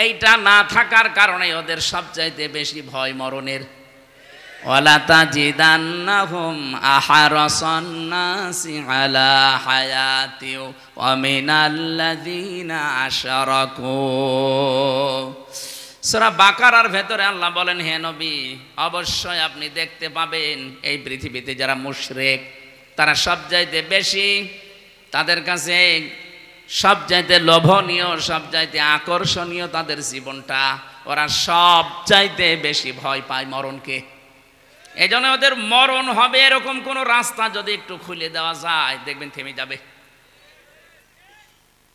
এইটা না থাকার কারণে ওদের সবচাইতে বেশি ভয় মরণের। ওয়ালা তাজিদান্নাহুম আহরাসান নাসি আলা হায়াতি ওয়া মিনাল্লাযিনা আশরাকু। সূরা বাকারার ভেতরে আল্লাহ বলেন, হে নবী, অবশ্যই আপনি দেখতে পাবেন এই পৃথিবীতে যারা মুশরিক, তারা সবচাইতে বেশি, তাদের কাছে সবচাইতে লোভনীয়, সবচাইতে আকর্ষণীয় তাদের জীবনটা। ওরা সবচাইতে বেশি ভয় পায় মরণকে। এই জন্য ওদের মরণ হবে এরকম কোন রাস্তা যদি একটু খুলে দেওয়া যায়, দেখবেন থেমে যাবে।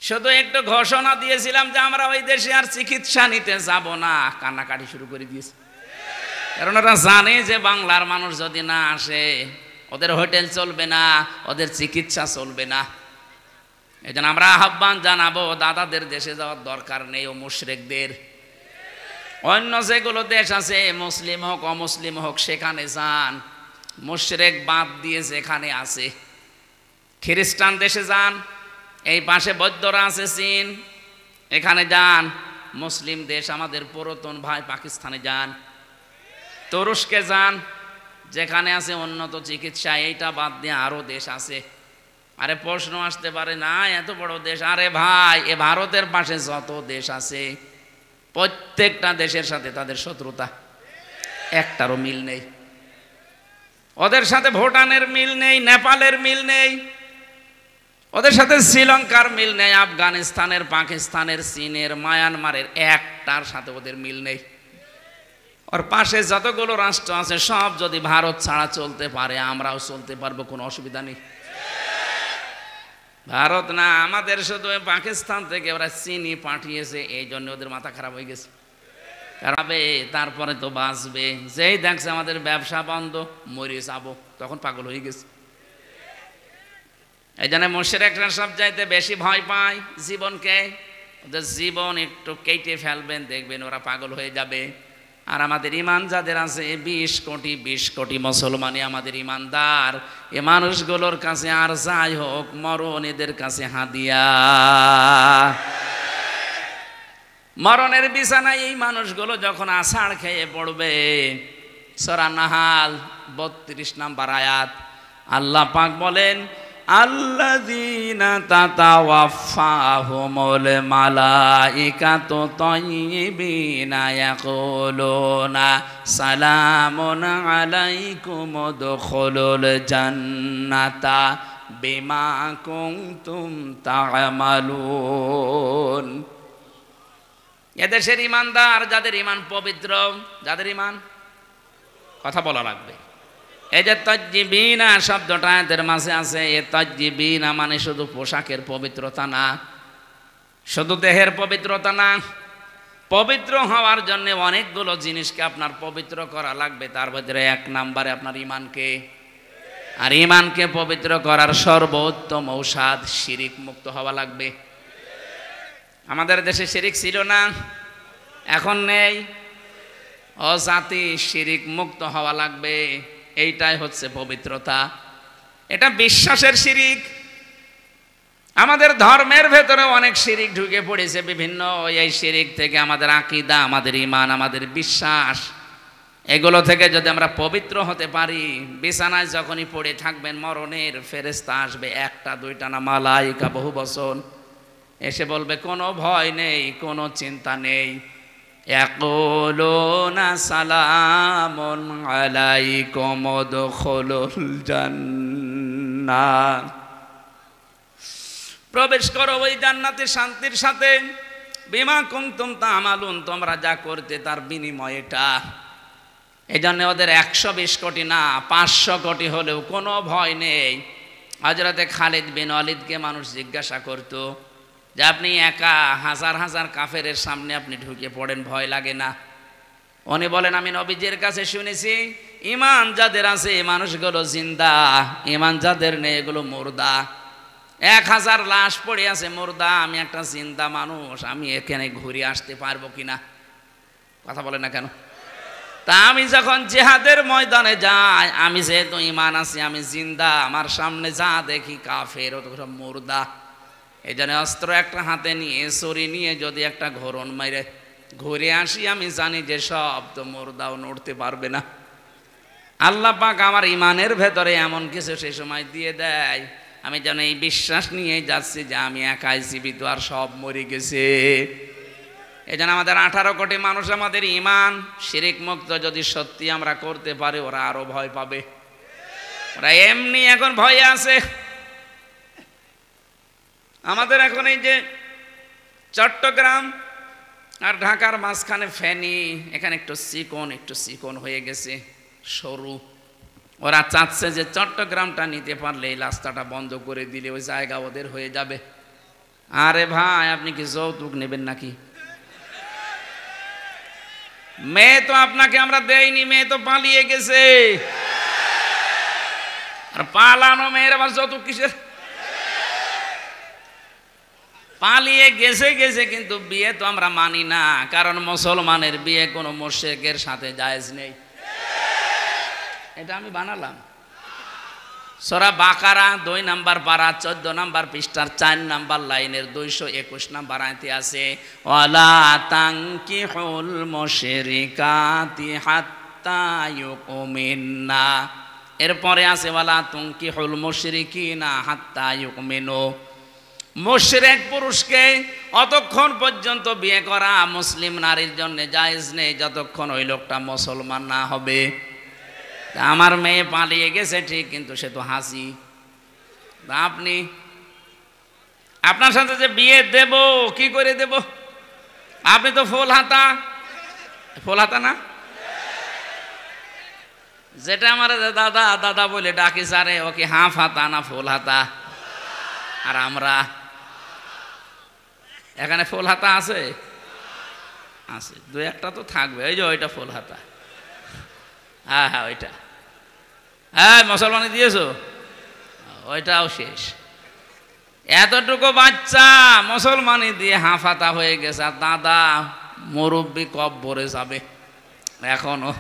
শুধু একটু ঘোষণা দিয়েছিলাম যে আমরা ওই দেশে আর চিকিৎসা নিতে যাব না, কান্নাকাটি শুরু করে দিয়েছে। কারণ ওরা জানে যে বাংলার মানুষ যদি না আসে, ওদের হোটেল চলবে না, ওদের চিকিৎসা চলবে না। এই জন্য আমরা আহ্বান জানাবো, দাদাদের দেশে যাওয়ার দরকার নেই। ও মুশরিকদের, অন্য যেগুলো দেশ আছে, মুসলিম হোক অমুসলিম হোক, সেখানে যান। মুশরিক বাদ দিয়ে যেখানে আছে, খ্রিস্টান দেশে যান, এই পাশে বৌদ্ধরা আছে চীন, এখানে যান, মুসলিম দেশ আমাদের পুরাতন ভাই পাকিস্তানে যান, তুরস্কে যান, যেখানে আছে উন্নত চিকিৎসা। এইটা বাদ দিয়ে আরো দেশ আছে। আরে প্রশ্ন আসতে পারে না, এত বড় দেশ, আরে ভাই এ ভারতের পাশে যত দেশ আছে প্রত্যেকটা দেশের সাথে তাদের শত্রুতা, একটারও মিল নেই। ওদের সাথে ভুটানের মিল নেই, নেপালের মিল নেই, ওদের সাথে শ্রীলঙ্কার মিল নেই, আফগানিস্তানের, পাকিস্তানের, চীনের, মায়ানমারের একটার সাথে ওদের মিল নেই। ওর পাশে যতগুলো রাষ্ট্র আছে সব যদি ভারত ছাড়া চলতে পারে, আমরাও চলতে পারবো, কোনো অসুবিধা নেই। ভারত না, আমাদের শুধু পাকিস্তান থেকে ওরা চিনি পাঠিয়েছে, এই জন্য ওদের মাথা খারাপ হয়ে গেছে। তারপরে তো বাঁচবে, যেই দেখছে আমাদের ব্যবসা বন্ধ, মরে যাবো, তখন পাগল হয়ে গেছে। এই জন্য মুশরিকরা সব চাইতে বেশি ভয় পায় জীবনকে। ওদের জীবন একটু কেটে ফেলবেন, দেখবেন ওরা পাগল হয়ে যাবে। আর আমাদের ইমান যাদের আছে 20 কোটি মুসলমানই আমাদের ইমানদার, এ মানুষগুলোর কাছে আর যাই হোক মরণ এদের কাছে হাদিয়া। মরণের বিছানায় এই মানুষগুলো যখন আষাঢ় খেয়ে পড়বে, সূরা নাহাল 32 নম্বর আয়াত, আল্লাহ পাক বলেন, আল্লাযীনা তাতাওয়াফাহুমুল মালাইকাতু তাইয়্যিবিনা ইয়াকুলুনা সালামুন আলাইকুম উদখুলুল জান্নাতা বিমা কুনতুম তা'মালুন। এদেশের ইমানদার, যাদের ইমান পবিত্র, যাদের ইমান, কথা বলা লাগবে। এই যে তাজ্জিবিনা শব্দটা এদের মাঝে আছে, এ তাজ্জিবিনা মানে শুধু পোশাকের পবিত্রতা না, শুধু দেহের পবিত্রতা না, পবিত্র হওয়ার জন্য অনেকগুলো জিনিসকে আপনার পবিত্র করা লাগবে। তার ভিতরে 1 নম্বরে আপনার ইমানকে। আর ইমানকে পবিত্র করার সর্বোত্তম ঔষধ শিরিক মুক্ত হওয়া লাগবে। আমাদের দেশে শিরিক ছিল না, এখন নেই। ও জাতি, শিরিক মুক্ত হওয়া লাগবে, এইটাই হচ্ছে পবিত্রতা। এটা বিশ্বাসের শিরিক। আমাদের ধর্মের ভেতরে অনেক শিরিক ঢুকে পড়েছে বিভিন্ন, এই শিরিক থেকে আমাদের আকীদা, আমাদের ঈমান, আমাদের বিশ্বাস, এগুলো থেকে যদি আমরা পবিত্র হতে পারি, বিছানায় যখনই পড়ে থাকবেন মরণের ফেরেশতা আসবে, 1টা 2টা না, মালাইকা বহু বচন, এসে বলবে কোনো ভয় নেই, কোনো চিন্তা নেই। ইয়াকুলুনা সালামুন আলাইকুম উদখুলুল জান্নাহ, প্রবেশ করো ওই জান্নাতে শান্তির সাথে। বিমা কুনতুম তা'মালুন, তোমরা যা করতে তার বিনিময় এটা। এই জন্য ওদের 120 কোটি না 500 কোটি হলেও কোনো ভয় নেই। হযরতে খালিদ বিন ওয়ালিদকে মানুষ জিজ্ঞাসা করতো যে আপনি একা হাজার হাজার কাফেরের সামনে আপনি ঢুকে পড়েন, ভয় লাগে না? উনি বলেন, আমি নবীজির কাছে শুনেছি ঈমান যাদের আছে এই মানুষগুলো জিন্দা, ঈমান যাদের নেই এগুলো মুর্দা। 1000 লাশ পড়ে আছে মুর্দা, আমি একটা জিন্দা মানুষ, আমি এখানে ঘুরে আসতে পারবো কিনা? কথা বলে না কেন? তা আমি যখন জিহাদের ময়দানে যাই, আমি যেহেতু ঈমান আছি, আমি জিন্দা, আমার সামনে যা দেখি কাফের, ও তো সব মুর্দা। এই জন্য অস্ত্র একটা হাতে নিয়ে, ছড়ি নিয়ে যদি একটা ঘোরণ মেরে ঘুরে আসি, আমি জানি যে সব তো মুর্দাও নড়তে পারবে না। আল্লাহ পাক আমার ঈমানের ভেতরে এমন কিছু সেই সময় দিয়ে দেয়, আমি যেন এই বিশ্বাস নিয়ে যাচ্ছি যে আমি একাই জীবিত, আর সব মরে গেছে। এই জন্য আমাদের 18 কোটি মানুষ, আমাদের ঈমান শিরিক মুক্ত যদি সত্যি আমরা করতে পারি, ওরা আরো ভয় পাবে। ওরা এমনি এখন ভয়ে আছে। আমাদের এখন এই যে চট্টগ্রাম আর ঢাকার মাঝখানে ফেনী, এখানে একটু চিকন হয়ে গেছে, সরু। ওরা চাচ্ছে যে চট্টগ্রামটা নিতে পারলে, এই রাস্তাটা বন্ধ করে দিলে ওই জায়গা ওদের হয়ে যাবে। আরে ভাই, আপনি কি যৌতুক নেবেন নাকি? মেয়ে তো আপনাকে আমরা দেইনি, মেয়ে তো পালিয়ে গেছে। আর পালানো মেয়ের আবার যৌতুক কিসের? পালিয়ে গেছে কিন্তু বিয়ে তো আমরা মানি না, কারণ মুসলমানের বিয়ে কোনো মুশরিকের সাথে জায়েজ নেই। এটা আমি বানালাম, সূরা বাকারা 2 নম্বর পারা 14 নম্বর পৃষ্ঠার 4 নম্বর লাইনের 221 নম্বর আয়াতে আছে ওয়ালা তানকিহুল মুশরিকাতি হাত্তা ইউমিননা। এরপরে আছে ওয়ালা তুনকিহুল মুশরিকিনা হাত্তা ইউমিনু। মুশরিক পুরুষকে অতক্ষণ পর্যন্ত বিয়ে করা মুসলিম নারীর জন্য জায়েজ নেই যতক্ষণ ওই লোকটা মুসলমান না হবে। আমার মেয়ে পালিয়ে গেছে ঠিক, কিন্তু সে তো হাসি। আপনি আপনার সাথে যে বিয়ে দেব কি করে দেব? আপনি তো ফুল হাতা না, যেটা আমার দাদা দাদা বলে ডাকি সারে ও কি হাফ হাতা না ফুল হাতা? আর আমরা এখানে ফুল হাতা আছে, আছে 2-1টা তো থাকবে। এই যে ওইটা ফুল হাতা, হ্যাঁ হ্যাঁ ওইটা, হ্যাঁ মুসলমানি দিয়েছো, ওইটাও শেষ। এতটুকু বাচ্চা মুসলমানি দিয়ে হাফাতা হয়ে গেছে, আর দাদা মুরব্বী কব ভরে যাবে এখনো।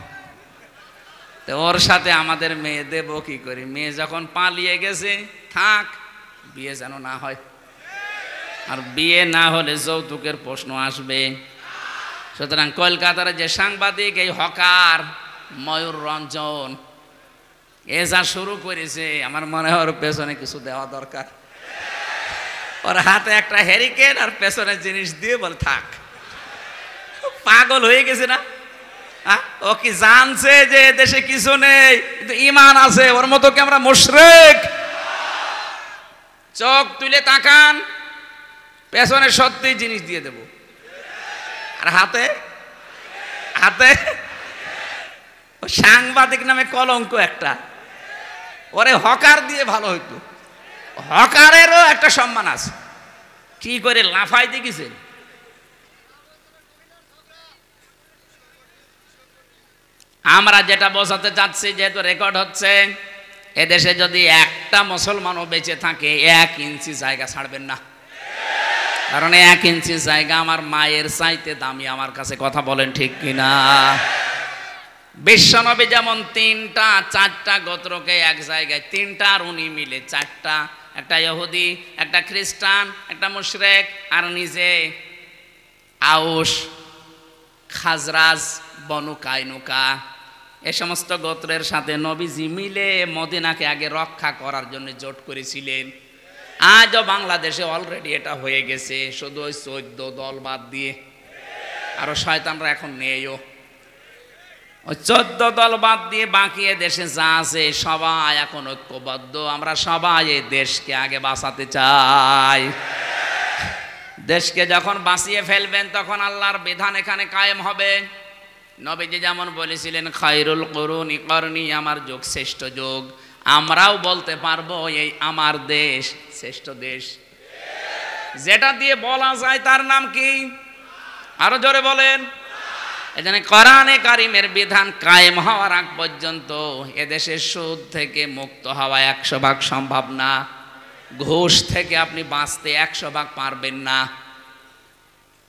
তো ওর সাথে আমাদের মেয়ে দেব কি করি? মেয়ে যখন পালিয়ে গেছে থাক, বিয়ে যেন না হয়। আর বিয়ে না হলে যৌতুকের প্রশ্ন আসবে। সুতরাং কলকাতার যে সাংবাদিক এই হকার ময়ূর রঞ্জন এ যা শুরু করেছে, আমার মনে হয় ওর পেছনে কিছু দেওয়া দরকার। ওর হাতে একটা হ্যারিকেন আর পেছনে জিনিস দিয়ে বল থাক। পাগল হয়ে গেছে না? ও কি জানছে যে দেশে কিছু নেই, কিন্তু ইমান আছে? ওর মতো কি আমরা মুশরিক? চোখ তুলে তাকান, পেছনে সত্যি জিনিস দিয়ে দেব। আর হাতে হাতে সাংবাদিক নামে কলঙ্ক একটা, ওরে হকার দিয়ে ভালো হইতো। হকারেরও একটা সম্মান আছে। কি করে লাফাই দেখেছেন? আমরা যেটা বোঝাতে চাচ্ছি, যেহেতু রেকর্ড হচ্ছে, এদেশে যদি একটা মুসলমানও বেঁচে থাকে 1 ইঞ্চি জায়গা ছাড়বেন না। কারণ 1 ইঞ্চি জায়গা আমার মায়ের চাইতে দামি আমার কাছে। কথা বলেন ঠিক কিনা? বিশ্বনবী যেমন 3-4টা গোত্রকে এক জায়গায়, 3টা আর উনি মিলে 4টা, একটা ইহুদি, একটা খ্রিস্টান, একটা মুশরিক, আর নিজে আউস, খাজরাজ, বনু কাইনুকা, এ সমস্ত গোত্রের সাথে নবীজি মিলে মদিনাকে আগে রক্ষা করার জন্য জোট করেছিলেন। আজও বাংলাদেশে অলরেডি এটা হয়ে গেছে, শুধু ওই 14 দল বাদ দিয়ে। আরো শয়তানরা এখন নেইও। ওই 14 দল বাদ দিয়ে বাকি দেশে যা আছে সবাই এখন ঐক্যবদ্ধ। আমরা সবাই এই দেশকে আগে বাঁচাতে চাই। দেশকে যখন বাঁচিয়ে ফেলবেন তখন আল্লাহর বিধান এখানে কায়েম হবে। নবীজি যেমন বলেছিলেন খায়রুল কুরুনি করনি, আমার যুগ শ্রেষ্ঠ যুগ। আমরাও বলতে পারবো এই আমার দেশ শ্রেষ্ঠ দেশ। যেটা দিয়ে বলা যায় তার নাম কি? আরো জোরে বলেন। এজন্য কোরআনে কারিমের বিধান কায়েম হওয়ার আগ পর্যন্ত এদেশের সুদ থেকে মুক্ত হওয়া 100% সম্ভব না। ঘুষ থেকে আপনি বাঁচতে 100% পারবেন না।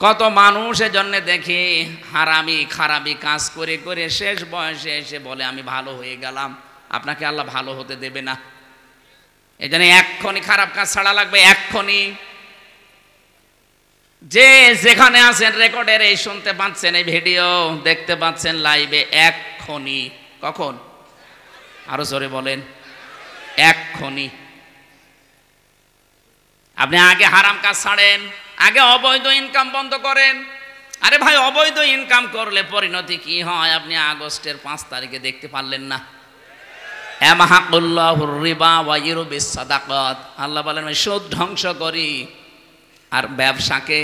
কত মানুষ এজন্য দেখি হারামি খারাপি কাজ করে করে শেষ বয়সে এসে বলে আমি ভালো হয়ে গেলাম। আপনাকে আল্লাহ ভালো হতে দেবে না। এজন্য এক্ষুনি খারাপ কাজ ছাড়া লাগবে, এক্ষুনি। যে যেখানে আছেন রেকর্ডের এই শুনতে পাচ্ছেন, এই ভিডিও দেখতে পাচ্ছেন লাইভে, এক্ষুনি। কখন? আরো জোরে বলেন। এক্ষুনি। আপনি আগে হারাম কাজ ছাড়েন, আগে অবৈধ ইনকাম বন্ধ করেন। আরে ভাই, অবৈধ ইনকাম করলে পরিণতি কি হয় আপনি আগস্টের 5 তারিখে দেখতে পারলেন না? ইয়ামহাকুল্লাহুর রিবা ওয়া ইউরবিস সাদাকাত। আল্লাহ বলেন আমি সুদ ধ্বংস করি, আর ব্যবসাকে,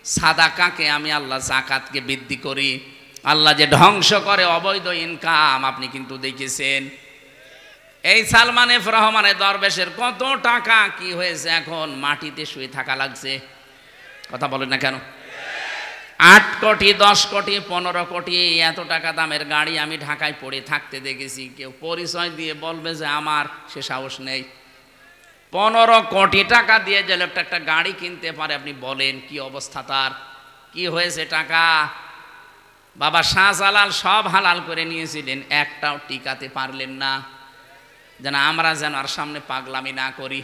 সাদাকাকে আমি আল্লাহ যাকাতকে বৃদ্ধি করি। আল্লাহ যে ধ্বংস করে অবৈধ ইনকাম আপনি কিন্তু দেখেছেন। এই সালমান এফ রহমানের দরবেশের কত টাকা কি হয়েছে, এখন মাটিতে শুয়ে থাকা লাগছে। কথা বলেন না কেন? 8 কোটি, 10 কোটি, 15 কোটি এত টাকা দামের গাড়ি আমি ঢাকায় পড়ে থাকতে দেখেছি। কেউ পরিচয় দিয়ে বলবে যে আমার, সে সাহস নেই। 15 কোটি টাকা দিয়ে যে লোকটা একটা গাড়ি কিনতে পারে, আপনি বলেন কি অবস্থা তার? কি হয়েছে টাকা? বাবা শাহজালাল সব হালাল করে নিয়েছিলেন, একটাও টিকাতে পারলেন না। যেন আমরা যেন আর সামনে পাগলামি না করি।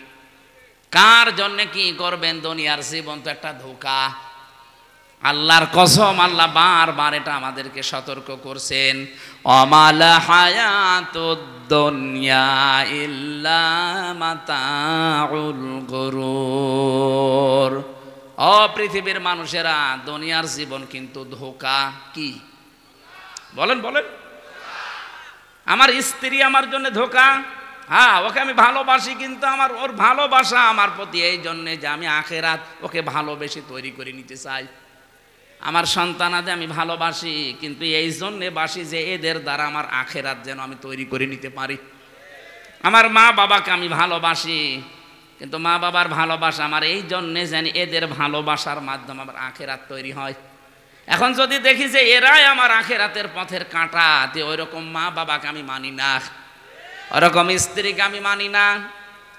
কার জন্য কি করবেন? দুনিয়ার জীবন তো একটা ধোঁকা। আল্লাহর কসম, আল্লাহ বারবার এটা আমাদেরকে সতর্ক করছেন, অমাল হায়াতুদ দুনিয়া ইল্লা মাতাউল গুরুর। ও পৃথিবীর মানুষেরা, দুনিয়ার জীবন কিন্তু ধোঁকা। কি বলেন বলেন? আমার স্ত্রী আমার জন্য ধোঁকা। হ্যাঁ, ওকে আমি ভালোবাসি, কিন্তু আমার ওর ভালোবাসা আমার প্রতি এই জন্যে যে আমি আখেরাত ওকে ভালোবেসে তৈরি করে নিতে চাই। আমার সন্তানাদের আমি ভালোবাসি, কিন্তু এই জন্যে বাসি যে এদের দ্বারা আমার আখেরাত যেন আমি তৈরি করে নিতে পারি। আমার মা বাবাকে আমি ভালোবাসি, কিন্তু মা বাবার ভালোবাসা আমার এই জন্যে যেন এদের ভালোবাসার মাধ্যমে আমার আখেরাত তৈরি হয়। এখন যদি দেখি যে এরাই আমার আখেরাতের পথের কাঁটা, তে ওই রকম মা বাবাকে আমি মানি না, ওরকম স্ত্রীকে আমি মানি না।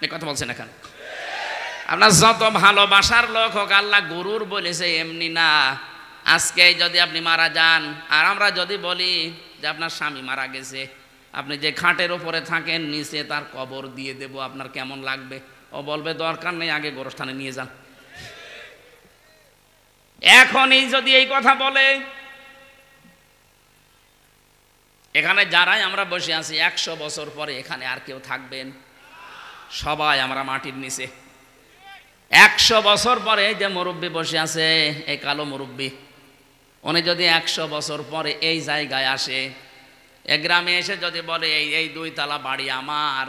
এই কথা বলছেন এখন। আপনার যত ভালোবাসার লোক হোক, আল্লাহ গুরুর বলেছে এমনি না। আজকে যদি আপনি মারা যান, আর আমরা যদি বলি যে আপনার স্বামী মারা গেছে, আপনি যে খাটের উপরে থাকেন নিচে তার কবর দিয়ে দেব, আপনার কেমন লাগবে? ও বলবে দরকার নেই, আগে গোরস্থানে নিয়ে যান। এখনই যদি এই কথা বলে, এখানে যারাই আমরা বসে আছি 100 বছর পরে এখানে আর কেউ থাকবেন? সবাই আমরা মাটির নিচে। 100 বছর পরে যে মুরব্বী বসে আছে, এই কালো মুরব্বী, উনি যদি 100 বছর পরে এই জায়গায় আসে, এ গ্রামে এসে যদি বলে এই 2 তলা বাড়ি আমার,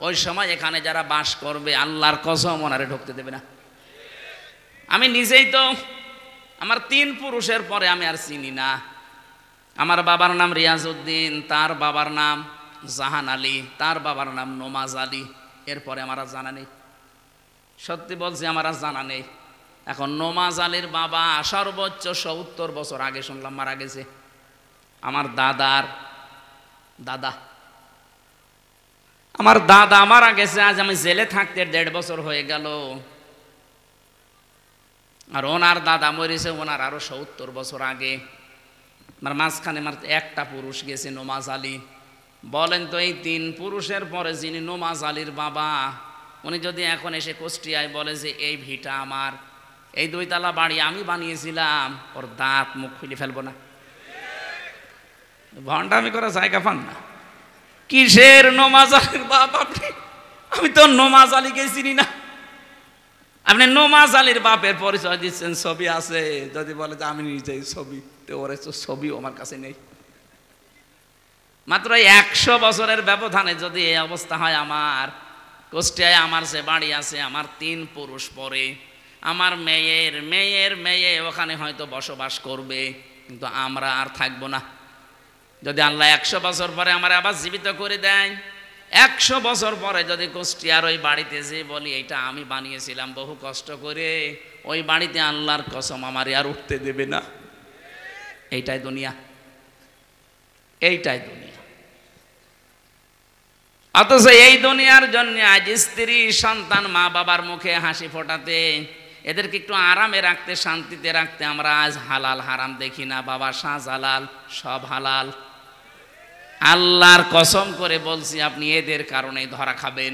ওই সময় এখানে যারা বাস করবে আল্লাহর কসম ওনারে ঢুকতে দেবে না। আমি নিজেই তো আমার 3 পুরুষের পরে আমি আর চিনি না। আমার বাবার নাম রিয়াজউদ্দিন, তার বাবার নাম জাহান আলী, তার বাবার নাম নমাজ আলী, এরপরে আমার আর জানা নেই। সত্যি বলছি, আমার আর জানা নেই। এখন নমাজ আলীর বাবা সর্বোচ্চ 70 বছর আগে শুনলাম মারা গেছে। আমার দাদার দাদা, আমার দাদা মারা গেছে, আজ আমি জেলে থাকতে 1.5 বছর হয়ে গেল। আর ওনার দাদা মরেছে ওনার আরো 70 বছর আগে। আমার মাঝখানে আমার একটা পুরুষ গেছে, নমাজ আলী। বলেন তো, এই 3 পুরুষের পরে যিনি নমাজ আলীর বাবা, উনি যদি এখন এসে কুষ্টিয়ায় বলে যে এই ভিটা আমার, এই 2 তলা বাড়ি আমি বানিয়েছিলাম, ওর দাঁত মুখ খুলে ফেলবো না? ভণ্ডামি করা জায়গা পান না। কিসের নমাজ আলীর বাপ আপনি? আমি তো নমাজ আলীকে চিনি না। আপনি নমাজ আলীর বাপের পরিচয় দিচ্ছেন, ছবি আছে, যদি বলে যে আমি নিজেই ছবি, তো ওর ছবিও আমার কাছে নেই। মাত্র 100 বছরের ব্যবধানে যদি এই অবস্থা হয়, আমার কুষ্টিয়ায় আমার যে বাড়ি আছে, আমার 3 পুরুষ পরে, আমার মেয়ের মেয়ের মেয়ে ওখানে হয়তো বসবাস করবে, কিন্তু আমরা আর থাকবো না। যদি আল্লাহ 100 বছর পরে আমার আবার জীবিত করে দেয়, 100 বছর পরে যদি কুষ্টিয়ার ওই বাড়িতে যে বলি এটা আমি বানিয়েছিলাম বহু কষ্ট করে, ওই বাড়িতে আল্লাহর কসম আমার আর উঠতে দেবে না। এইটাই দুনিয়া, এইটাই দুনিয়া। অথচ এই দুনিয়ার জন্য আজ স্ত্রী সন্তান মা বাবার মুখে হাসি ফোটাতে, এদেরকে একটু আরামে রাখতে, শান্তিতে রাখতে আমরা আজ হালাল হারাম দেখি না। বাবা শাহজালাল সব হালাল। আল্লাহর কসম করে বলছি, আপনি এদের কারণেই ধরা খাবেন,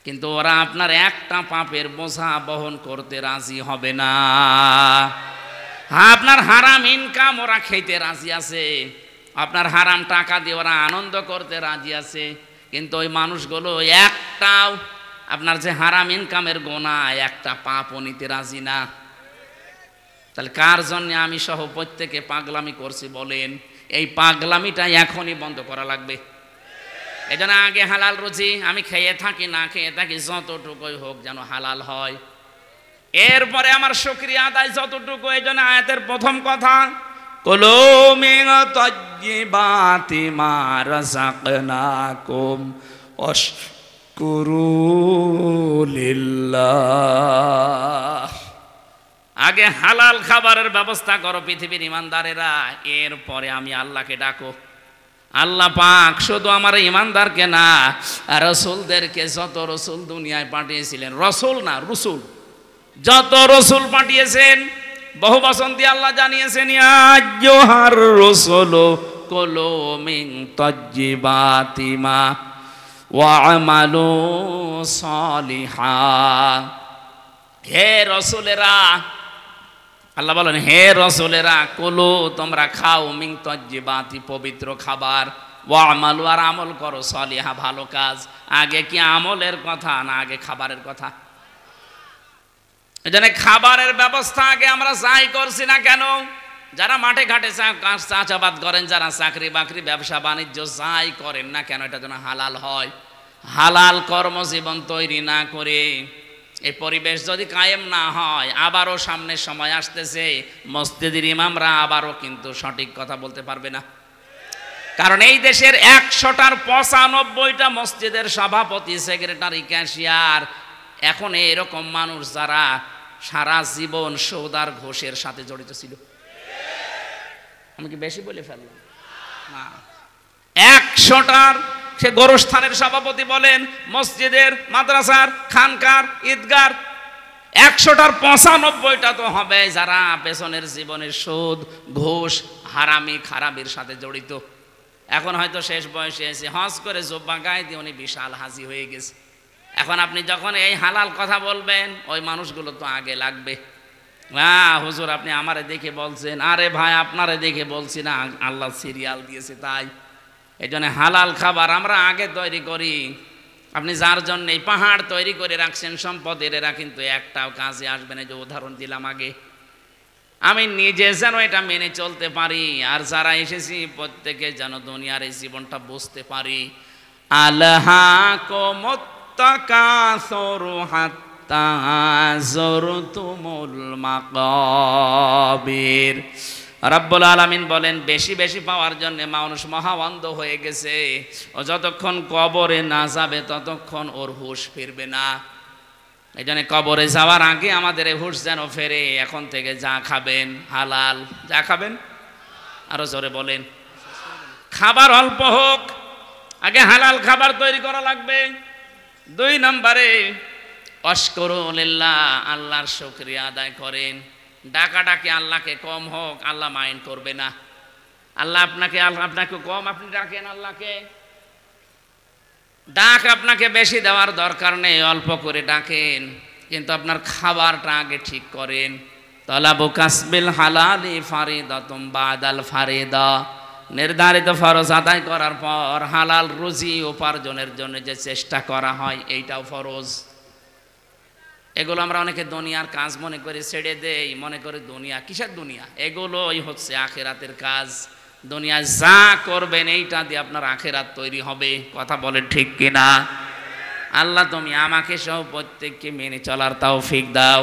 কিন্তু ওরা আপনার একটা পাপের বোঝা বহন করতে রাজি হবে না। আপনার হারাম ইনকাম ওরা খেতে রাজি আছে, আপনার হারাম টাকা দিয়ে ওরা আনন্দ করতে রাজি আছে, কিন্তু ওই মানুষগুলো একটাও আপনার যে হারাম ইনকামের গোনা একটা পাপও নিতে রাজি না। তাহলে কার জন্য আমি সহ প্রত্যেকে পাগলামি করছি বলেন? এই পাগলামিটা এখনই বন্ধ করা লাগবে। এই জন্য আগে হালাল রুজি আমি খেয়ে থাকি না খেয়ে থাকি, যতটুকুই হোক যেন হালাল হয়। এরপরে আমার শুকরিয়া আদায় যতটুকু। এই জন্য আয়াতের প্রথম কথা, কুলু মিন তাইয়্যিবাতি মা রাযাকনাকুম ওয়াশকুরু লিল্লাহ। আগে হালাল খাবারের ব্যবস্থা করো পৃথিবীর ইমানদারেরা, এরপরে আমি আল্লাহকে ডাকো। আল্লাহ পাক শুধু আমার ইমানদারকে না, রসুলদেরকে, যত রসুল দুনিয়ায় পাঠিয়েছিলেন, রসুল না রসুল, যত রসুল পাঠিয়েছেন বহু বচন দিয়ে আল্লাহ জানিয়েছেন, ইয়া আইয়ুহার রাসূলু কুলু মিন তাইয়্যিবাতি মা ওয়া'মালু সালিহা। হে রাসূলেরা, আল্লাহ বলেন হে রাসূলেরা, কুলু তোমরা খাও, মিন তাজ্জিবাতি পবিত্র খাবার, ওয়া'মালু আর আমল করো, সালিহা ভালো কাজ। আগে কি আমলের কথা না আগে খাবারের কথা? এজন্য খাবারের ব্যবস্থা আগে আমরা যাই করছি না কেন? যারা মাঠে ঘাটে চাষাবাদ করেন, যারা চাকরি বাকরি ব্যবসা বাণিজ্য যাই করেন না কেন, এটা যেন হালাল হয়। হালাল কর্মজীবন তৈরি না করে এই পরিবেশ যদি কায়েম না হয়, আবারও সামনের সময় আসতেছে মসজিদের ইমামরা আবারও কিন্তু সঠিক কথা বলতে পারবে না। কারণ এই দেশের 100টার 95টা মসজিদের সভাপতি, সেক্রেটারি, ক্যাশিয়ার এখন এরকম মানুষ যারা সারা জীবন সৌদার ঘোষের সাথে জড়িত ছিল। আমি কি বেশি বলে ফেললাম? না, 100টার সে গোরস্থানের সভাপতি বলেন, মসজিদের, মাদ্রাসার, খানকার, ঈদগার, 100টার 95টা তো হবে যারা পেছনের জীবনের সুদ, ঘুষ, হারামি, খারাপির সাথে জড়িত। এখন হয়তো শেষ বয়সে এসে হজ করে জুব্বা গায়ে দিয়ে উনি বিশাল হাজি হয়ে গেছে। এখন আপনি যখন এই হালাল কথা বলবেন, ওই মানুষগুলো তো আগে লাগবে। হ্যাঁ হুজুর আপনি আমারে দেখে বলছেন, আরে ভাই আপনারে দেখে বলছি না, আল্লাহ সিরিয়াল দিয়েছে তাই। এই জন্য হালাল খাবার আমরা আগে তৈরি করি। আপনি যার জন্য এই পাহাড় তৈরি করে রাখছেন সম্পদের, এরা কিন্তু একটাও কাজে আসবে না। যে উদাহরণ দিলাম আগে, আমি নিজে যেন এটা মেনে চলতে পারি, আর যারা এসেছি প্রত্যেকে যেন দুনিয়ার এই জীবনটা বুঝতে পারি। আলহাকুমুত তাকাসুরু হাত্তা যুরতুমুল মাকাবির। রব্বুল আলামিন বলেন বেশি বেশি পাওয়ার জন্য মানুষ মহাবন্ধ হয়ে গেছে। ও যতক্ষণ কবরে না যাবে ততক্ষণ ওর হুঁশ ফিরবে না। এই জন্য কবরে যাওয়ার আগে আমাদের এই হুঁশ যেন ফেরে। এখন থেকে যা খাবেন হালাল, যা খাবেন আরো জোরে বলেন, খাবার অল্প হোক, আগে হালাল খাবার তৈরি করা লাগবে। 2 নম্বরে অশকুরু লিল্লাহ, আল্লাহর শুকরিয়া আদায় করেন। ডাকাডাকি আল্লাহকে কম হোক, আল্লাহ মাইন্ড করবে না। আল্লাহ আপনাকে কম আপনি ডাকেন আল্লাহকে, ডাক আপনাকে বেশি দেওয়ার দরকার নেই, অল্প করে ডাকেন, কিন্তু আপনার খাবারটা আগে ঠিক করেন। তালাবু কাসবিল হালালি ফারিদাতুম বাদাল ফারিদা, নির্ধারিত ফরজ আদায় করার পর হালাল রুজি উপার্জনের জন্য যে চেষ্টা করা হয়, এইটাও ফরজ। এগুলো আমরা অনেকে দুনিয়ার কাজ মনে করে ছেড়ে দেই, মনে করে দুনিয়া কিসের দুনিয়া, এগুলোই হচ্ছে আখেরাতের কাজ। দুনিয়া যা করবেন এইটা দিয়ে আপনার আখেরাত তৈরি হবে। কথা বলেন ঠিক কিনা? আল্লাহ তুমি আমাকে সহ প্রত্যেককে মেনে চলার তৌফিক দাও।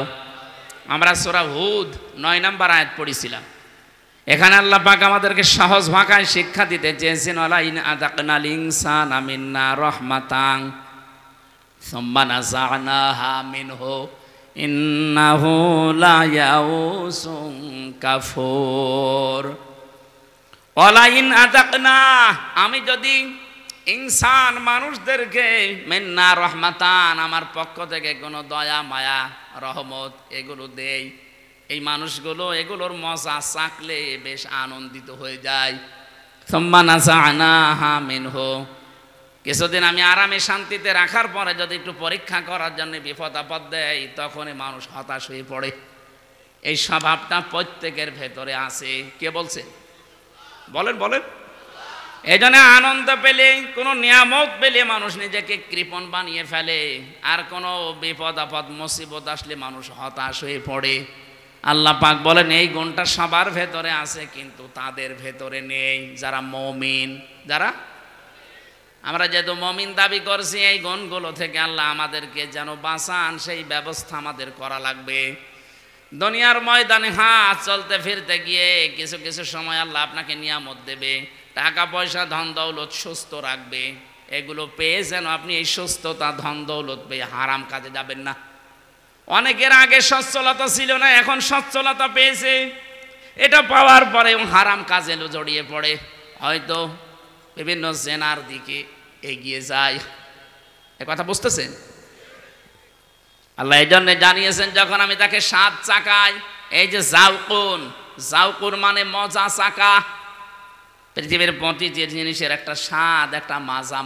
আমরা সূরা হুদ 9 নম্বর আয়াত পড়েছিলাম। এখানে আল্লাহ পাক আমাদেরকে সহজ ভাষায় শিক্ষা দিতে চেয়েছেন, ওয়ালা ইন আযাকনাল ইনসানা মিন্না রাহমাতান সুম্মা নাযা'নাহা মিনহু ইন্নাহু লা ইয়াউসুন কাফুর। ওয়ালা ইন আযাকনা, আমি যদি ইনসান মানুষদেরকে মিন্না রাহমাতান, আমার পক্ষ থেকে কোনো দয়া মায়া রহমত এগুলো দেই, এই মানুষগুলো এগুলোর মজা চাকলে বেশ আনন্দিত হয়ে যায়। সুম্মা নাযা'নাহা মিনহু, কিছুদিন আমি আরামে শান্তিতে রাখার পরে যদি একটু পরীক্ষা করার জন্য বিপদ আপদ দেয়, তখনই মানুষ হতাশ হয়ে পড়ে। এই স্বভাবটা প্রত্যেকের ভেতরে আছে। কে বলছে? বলেন বলেন। এই জন্য আনন্দ পেলে, কোনো নিয়ামত পেলে মানুষ নিজেকে কৃপণ বানিয়ে ফেলে, আর কোনো বিপদ আপদ মুসিবত আসলে মানুষ হতাশ হয়ে পড়ে। আল্লাহ পাক বলেন এই গুণটা সবার ভেতরে আছে, কিন্তু তাদের ভেতরে নেই যারা মুমিন। যারা আমরা যেহেতু মুমিন দাবি করছি, এই গুণগুলো থেকে আল্লাহ আমাদেরকে যেন বাঁচান, সেই ব্যবস্থা আমাদের করা লাগবে। দুনিয়ার ময়দানে হাত চলতে ফিরতে গিয়ে কিছু কিছু সময় আল্লাহ আপনাকে নিয়ামত দেবে, টাকা পয়সা ধন দৌলত সুস্থ রাখবে। এগুলো পেয়ে যেন আপনি এই সুস্থতা ধন দৌলত পেয়ে হারাম কাজে যাবেন না। অনেকের আগে সচ্ছলতা ছিল না, এখন সচ্ছলতা পেয়েছে, এটা পাওয়ার পরে হারাম কাজে জড়িয়ে পড়ে, হয়তো বিভিন্ন জেনার দিকে এগিয়ে যায়। এ কথা বুঝতেছেন? আল্লাহ এই জন্য জানিয়েছেন, যখন আমি তাকে 7 চাকায়, এই যে জাউকুন মানে মজা চাকা, পৃথিবীর প্রতি যে জিনিসের একটা স্বাদ, একটা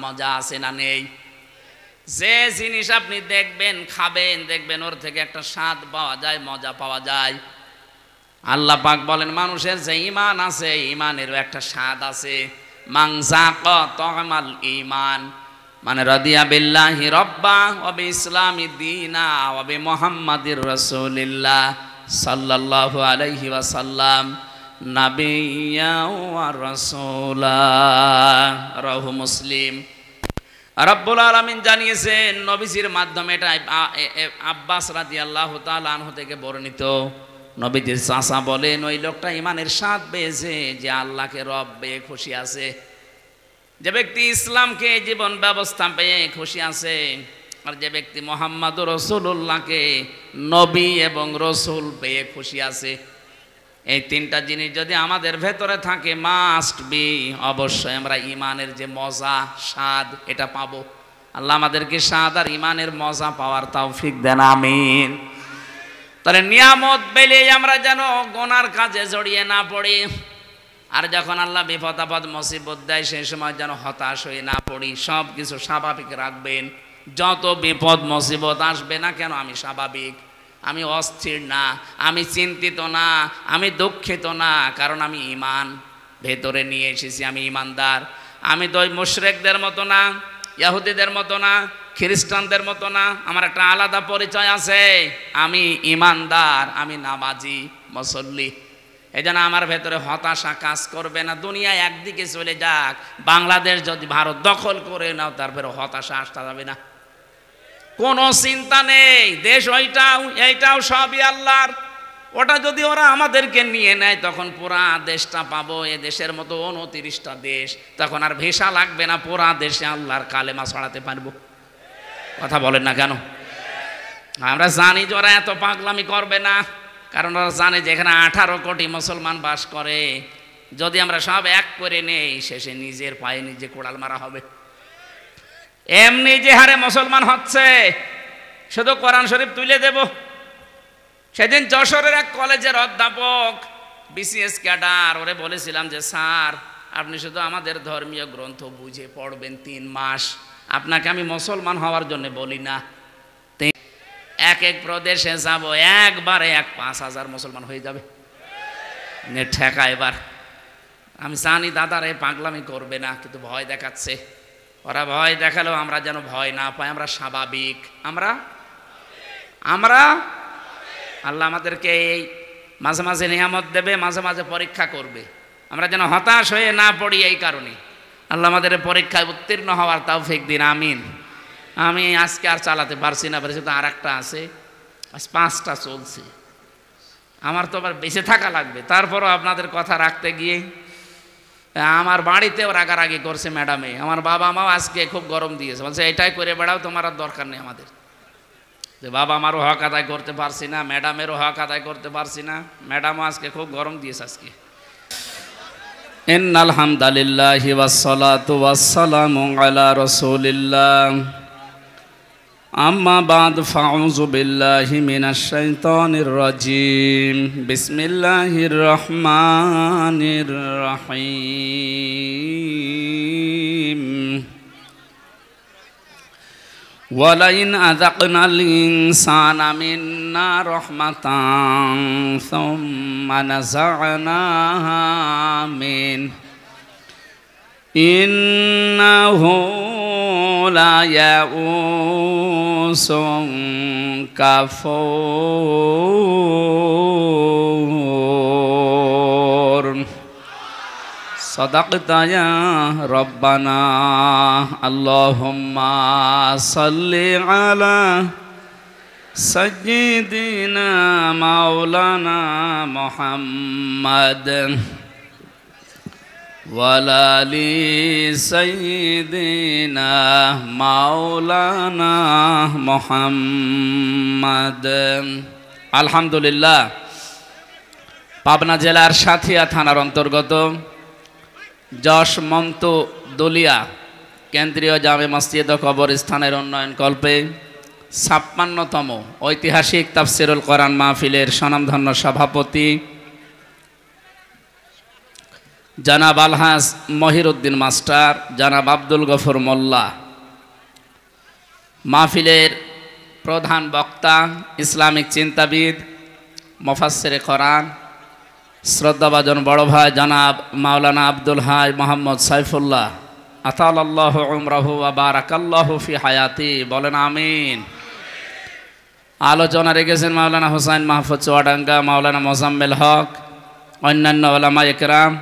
মজা আছে না নেই? যে জিনিস আপনি দেখবেন, খাবেন, দেখবেন ওর থেকে একটা স্বাদ পাওয়া যায়, মজা পাওয়া যায়। আল্লাহ পাক বলেন মানুষের যে ঈমান আছে, ঈমানেরও একটা স্বাদ আছে। মান যাকা তা'মাল ঈমান, মানে রাদিয়া বিল্লাহি রাব্বা ওয়া বিইসলামি দীনা ওয়া বিমুহাম্মাদির রাসূলিল্লাহ সাল্লাল্লাহু আলাইহি ওয়াসাল্লাম নাবিয়্যা ওয়া রাসূলা। রাহু মুসলিম। রব্বুল আলামিন জানিয়েছেন নবীজির মাধ্যমে, এটা আব্বাস রাদিয়াল্লাহু তাআলা আনহু থেকে বর্ণিত। নবীজির চাচা বলেন ওই লোকটা ঈমানের স্বাদ পেয়েছে যে আল্লাহকে রব পেয়ে খুশি আছে। যে ব্যক্তি ইসলামকে জীবন ব্যবস্থা পেয়ে খুশি আছে, আর যে ব্যক্তি মুহাম্মাদুর রাসূলুল্লাহকে নবী এবং রসুল পেয়ে খুশি আছে। এই তিনটা জিনিস যদি আমাদের ভেতরে থাকে, মাস্ট বি, অবশ্যই আমরা ঈমানের যে মজা, স্বাদ, এটা পাবো। আল্লাহ আমাদেরকে স্বাদ আর ঈমানের মজা পাওয়ার তৌফিক দেন, আমিন। তাহলে নিয়ামত পেলে আমরা যেন গুনার কাজে জড়িয়ে না পড়ি, আর যখন আল্লাহ বিপদ আপদ মুসিবত দেয় সেই সময় যেন হতাশ হয়ে না পড়ি। সব কিছু স্বাভাবিক রাখবেন। যত বিপদ মুসিবত আসবে না কেন, আমি স্বাভাবিক, আমি অস্থির না, আমি চিন্তিত না, আমি দুঃখিত না, কারণ আমি ঈমান ভেতরে নিয়ে এসেছি, আমি ঈমানদার। আমি তো ওই মুশরিকদের মতো না, ইহুদিদের মতো না, খ্রিস্টানদের মতো না। আমার একটা আলাদা পরিচয় আছে, আমি ঈমানদার, আমি নামাজি, মুসল্লি। এই জন্য আমার ভেতরে হতাশা কাজ করবে না। দুনিয়া একদিকে চলে যাক, বাংলাদেশ যদি ভারত দখল করে নাও, তারপরে হতাশা আসতে যাবে না, কোনো চিন্তা নেই। দেশ ওইটাও এইটাও সবই আল্লাহর। ওটা যদি ওরা আমাদেরকে নিয়ে নেয়, তখন পুরা দেশটা পাবো। এ দেশের মতো 29টা দেশ, তখন আর ভিসা লাগবে না, পুরা দেশে আল্লাহর কালেমা ছড়াতে পারবো। কথা বলেন না কেন? আমরা জানি যে ওরা এত পাগলামি করবে না, কারণ ওরা জানে যে এখানে 18 কোটি মুসলমান বাস করে। যদি আমরা সব এক করে নেই, শেষে নিজের পায়ে নিজে কোড়াল মারা হবে। এমনি যে হারে মুসলমান হচ্ছে, শুধু কোরআন শরীফ তুলে দেব। সেদিন যশোরের এক কলেজের অধ্যাপক, বিসিএস ক্যাডার, ওরে বলেছিলাম যে স্যার আপনি শুধু আমাদের ধর্মীয় গ্রন্থ বুঝে পড়বেন 3 মাস, আপনাকে আমি মুসলমান হওয়ার জন্য বলি না। এক এক প্রদেশে যাব, একবারে 5,000 মুসলমান হয়ে যাবে। ঠেকা এবার। আমি জানি দাদারা এই পাগলামি করবে না, কিন্তু ভয় দেখাচ্ছে। ওরা ভয় দেখালেও আমরা যেন ভয় না পাই, আমরা স্বাভাবিক। আমরা আল্লাহ আমাদেরকে এই মাঝে মাঝে নিয়ামত দেবে, মাঝে মাঝে পরীক্ষা করবে। আমরা যেন হতাশ হয়ে না পড়ি। এই কারণে আল্লাহ আমাদের পরীক্ষায় উত্তীর্ণ হওয়ার তৌফিক দিন, আমিন। আমি আজকে আর চালাতে পারছি না, তো আর একটা আছে, আজ 5টা চলছে। আমার তো আবার বেঁচে থাকা লাগবে। তারপরও আপনাদের কথা রাখতে গিয়ে আমার বাড়িতেও রাগারাগি করছে ম্যাডামে। আমার বাবা মাও আজকে খুব গরম দিয়েছে, বলছে এটাই করে বেড়াও, তোমার আর দরকার নেই আমাদের। যে বাবা আমারও হক আদায় করতে পারছি না, ম্যাডামেরও হক আদায় করতে পারছি না। ম্যাডামও আজকে খুব গরম দিয়েছে আজকে। ইন্নাল হামদালিল্লাহি ওয়াসসালাতু ওয়াসসালামু আলা রাসূলিল্লাহ। আম্মা বাদ, ফাউযু বিল্লাহি মিনাশ শাইতানির রাজিম। বিসমিল্লাহির রহমানির রহিম। ওয়ালাইন আযাকনাল ইনসানা মিন্না রাহমাতান সুম্মা নাযা'নাহা মিন ইন্নাহু লা ইয়াউসুন কাফুর। সাদাকতা ইয়া রব্বানা। আল্লাহুম্মা সাল্লি আলা সাইয়্যিদিনা মাওলানা মুহাম্মাদ ওয়ালা আলি সাইয়্যিদিনা মাওলানা মুহাম্মাদ। আলহামদুলিল্লাহ, পাবনা জেলার সাথিয়া থানার অন্তর্গত যশমন্ত দলিয়া কেন্দ্রীয় জামে মসজিদ ও কবরস্থানের উন্নয়ন কল্পে 56তম ঐতিহাসিক তাফসিরুল কোরআন মাহফিলের স্বনামধন্য সভাপতি জনাব আলহাজ মহিরউদ্দিন মাস্টার, জনাব আব্দুল গফর মোল্লা, মাহফিলের প্রধান বক্তা ইসলামিক চিন্তাবিদ মুফাসসিরে কোরআন শ্রদ্ধাভাজন বড় ভাই জনাব মাওলানা আব্দুল হাই মোহাম্মদ সাইফুল্লাহ আতালাল্লাহু উমরাহু ওয়া বারাকাল্লাহু ফি হায়াতি, বলেন আমিন। আলোচনা রেখেছেন মাওলানা হোসাইন মাহফুজ চুয়াডাঙ্গা, মাওলানা মোজাম্মেল হক, অন্যান্য ওলামায়ে কেরাম।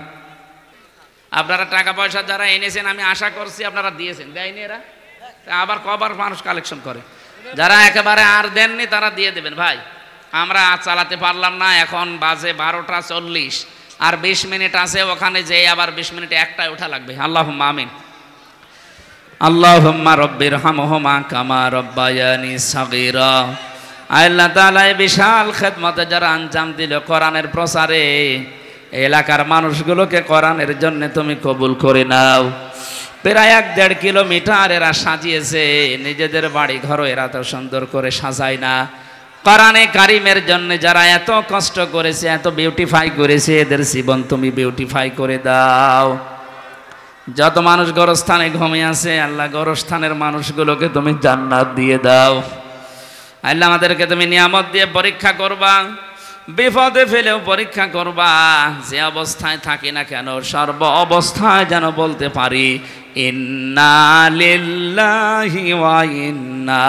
আপনারা টাকা পয়সা যারা এনেছেন আমি আশা করছি আপনারা দিয়েছেন, দেয়নি এরা? আবার কবার মানুষ কালেকশন করে, যারা একেবারে আর দেননি তারা দিয়ে দেবেন ভাই। আমরা চালাতে পারলাম না, এখন বাজে 12টা 40 আর 20 মিনিট আছে, ওখানে যেয়ে আবার 20 মিনিটে একটাই ওঠা লাগবে। আল্লাহুম্মা আমিন। আল্লাহুম্মা রব্বিরহামহুমা কামা রব্বায়ানি সাগীরা। আল্লাহ তাআলা এই বিশাল খেদমতে যারা আঞ্জাম দিল কোরআনের প্রচারে, এলাকার মানুষগুলোকে কোরআনের জন্য তুমি কবুল করে নাও। প্রায় 1-1.5 কিলোমিটার এরা সাজিয়েছে, নিজেদের বাড়ি ঘর এরা তো সুন্দর করে সাজায় না। কোরআনে কারিমের জন্য যারা এত কষ্ট করেছে, এত বিউটিফাই করেছে, এদের জীবন তুমি বিউটিফাই করে দাও। যত মানুষ গোরস্থানে ঘুমিয়ে আছে, আল্লাহ গোরস্থানের মানুষগুলোকে তুমি জান্নাত দিয়ে দাও। আল্লাহ আমাদেরকে তুমি নিয়ামত দিয়ে পরীক্ষা করবা, বিপদে ফেলেও পরীক্ষা করবা। যে অবস্থায় থাকি না কেন সর্ব অবস্থায় যেন বলতে পারি ইন্না লিল্লাহি ওয়া ইন্না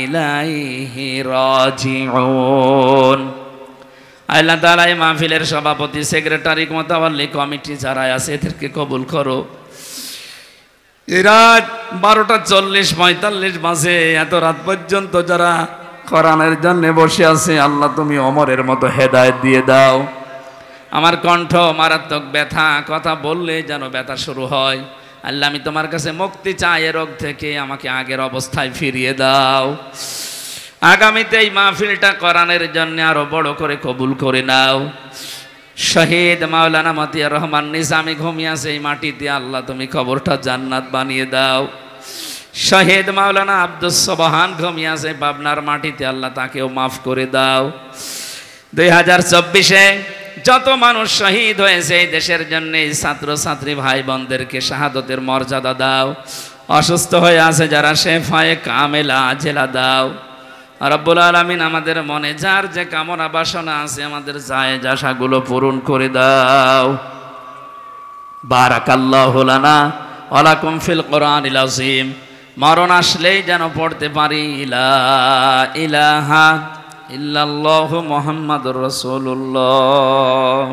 ইলাইহি রাজিউন। আল্লাহ তাআলা এই মাহফিলের সভাপতি, সেক্রেটারি, মোতাওয়াল্লি কমিটি যারা আছে এদেরকে কবুল করো। রাত 12টা 40-45 বাজে, এত রাত পর্যন্ত যারা কোরআনের জন্য বসে আছে, আল্লাহ তুমি ওমরের মতো হেদায়েত দিয়ে দাও। আমার কণ্ঠ মারাত্মক ব্যথা, কথা বললে যেন ব্যথা শুরু হয়। আল্লাহ আমি তোমার কাছে মুক্তি চাই এ রোগ থেকে, আমাকে আগের অবস্থায় ফিরিয়ে দাও। আগামীতে এই মাহফিলটা কোরআনের জন্য আরো বড় করে কবুল করে নাও। শহীদ মাওলানা মতিয়ার রহমান নিজামী ঘুমিয়ে আছে এই মাটিতে, আল্লাহ তুমি কবরটা জান্নাত বানিয়ে দাও। শহীদ মাওলানা আব্দুস সোবহান ঘুমিয়ে আছে পাবনার মাটিতে, আল্লাহ তাকেও মাফ করে দাও। 2024-এ যত মানুষ শহীদ হয়েছে এই দেশের জন্য, ছাত্র ছাত্রী ভাই বোনদেরকে শাহাদতের মর্যাদা দাও। অসুস্থ হয়ে আছে যারা, শেফায়ে কামেলা আজেলা দাও। রব্বুল আলামিন আমাদের মনে যার যে কামনা বাসনা আছে, আমাদের জায়েজ আশাগুলো পূরণ করে দাও। বারাকাল্লাহু লানা ওয়া লাকুম ফিল কোরআনিল আযীম। মরণ আসলেই যেন পড়তে পারি লা ইলাহা ইল্লাল্লাহু মুহাম্মাদুর রাসূলুল্লাহ।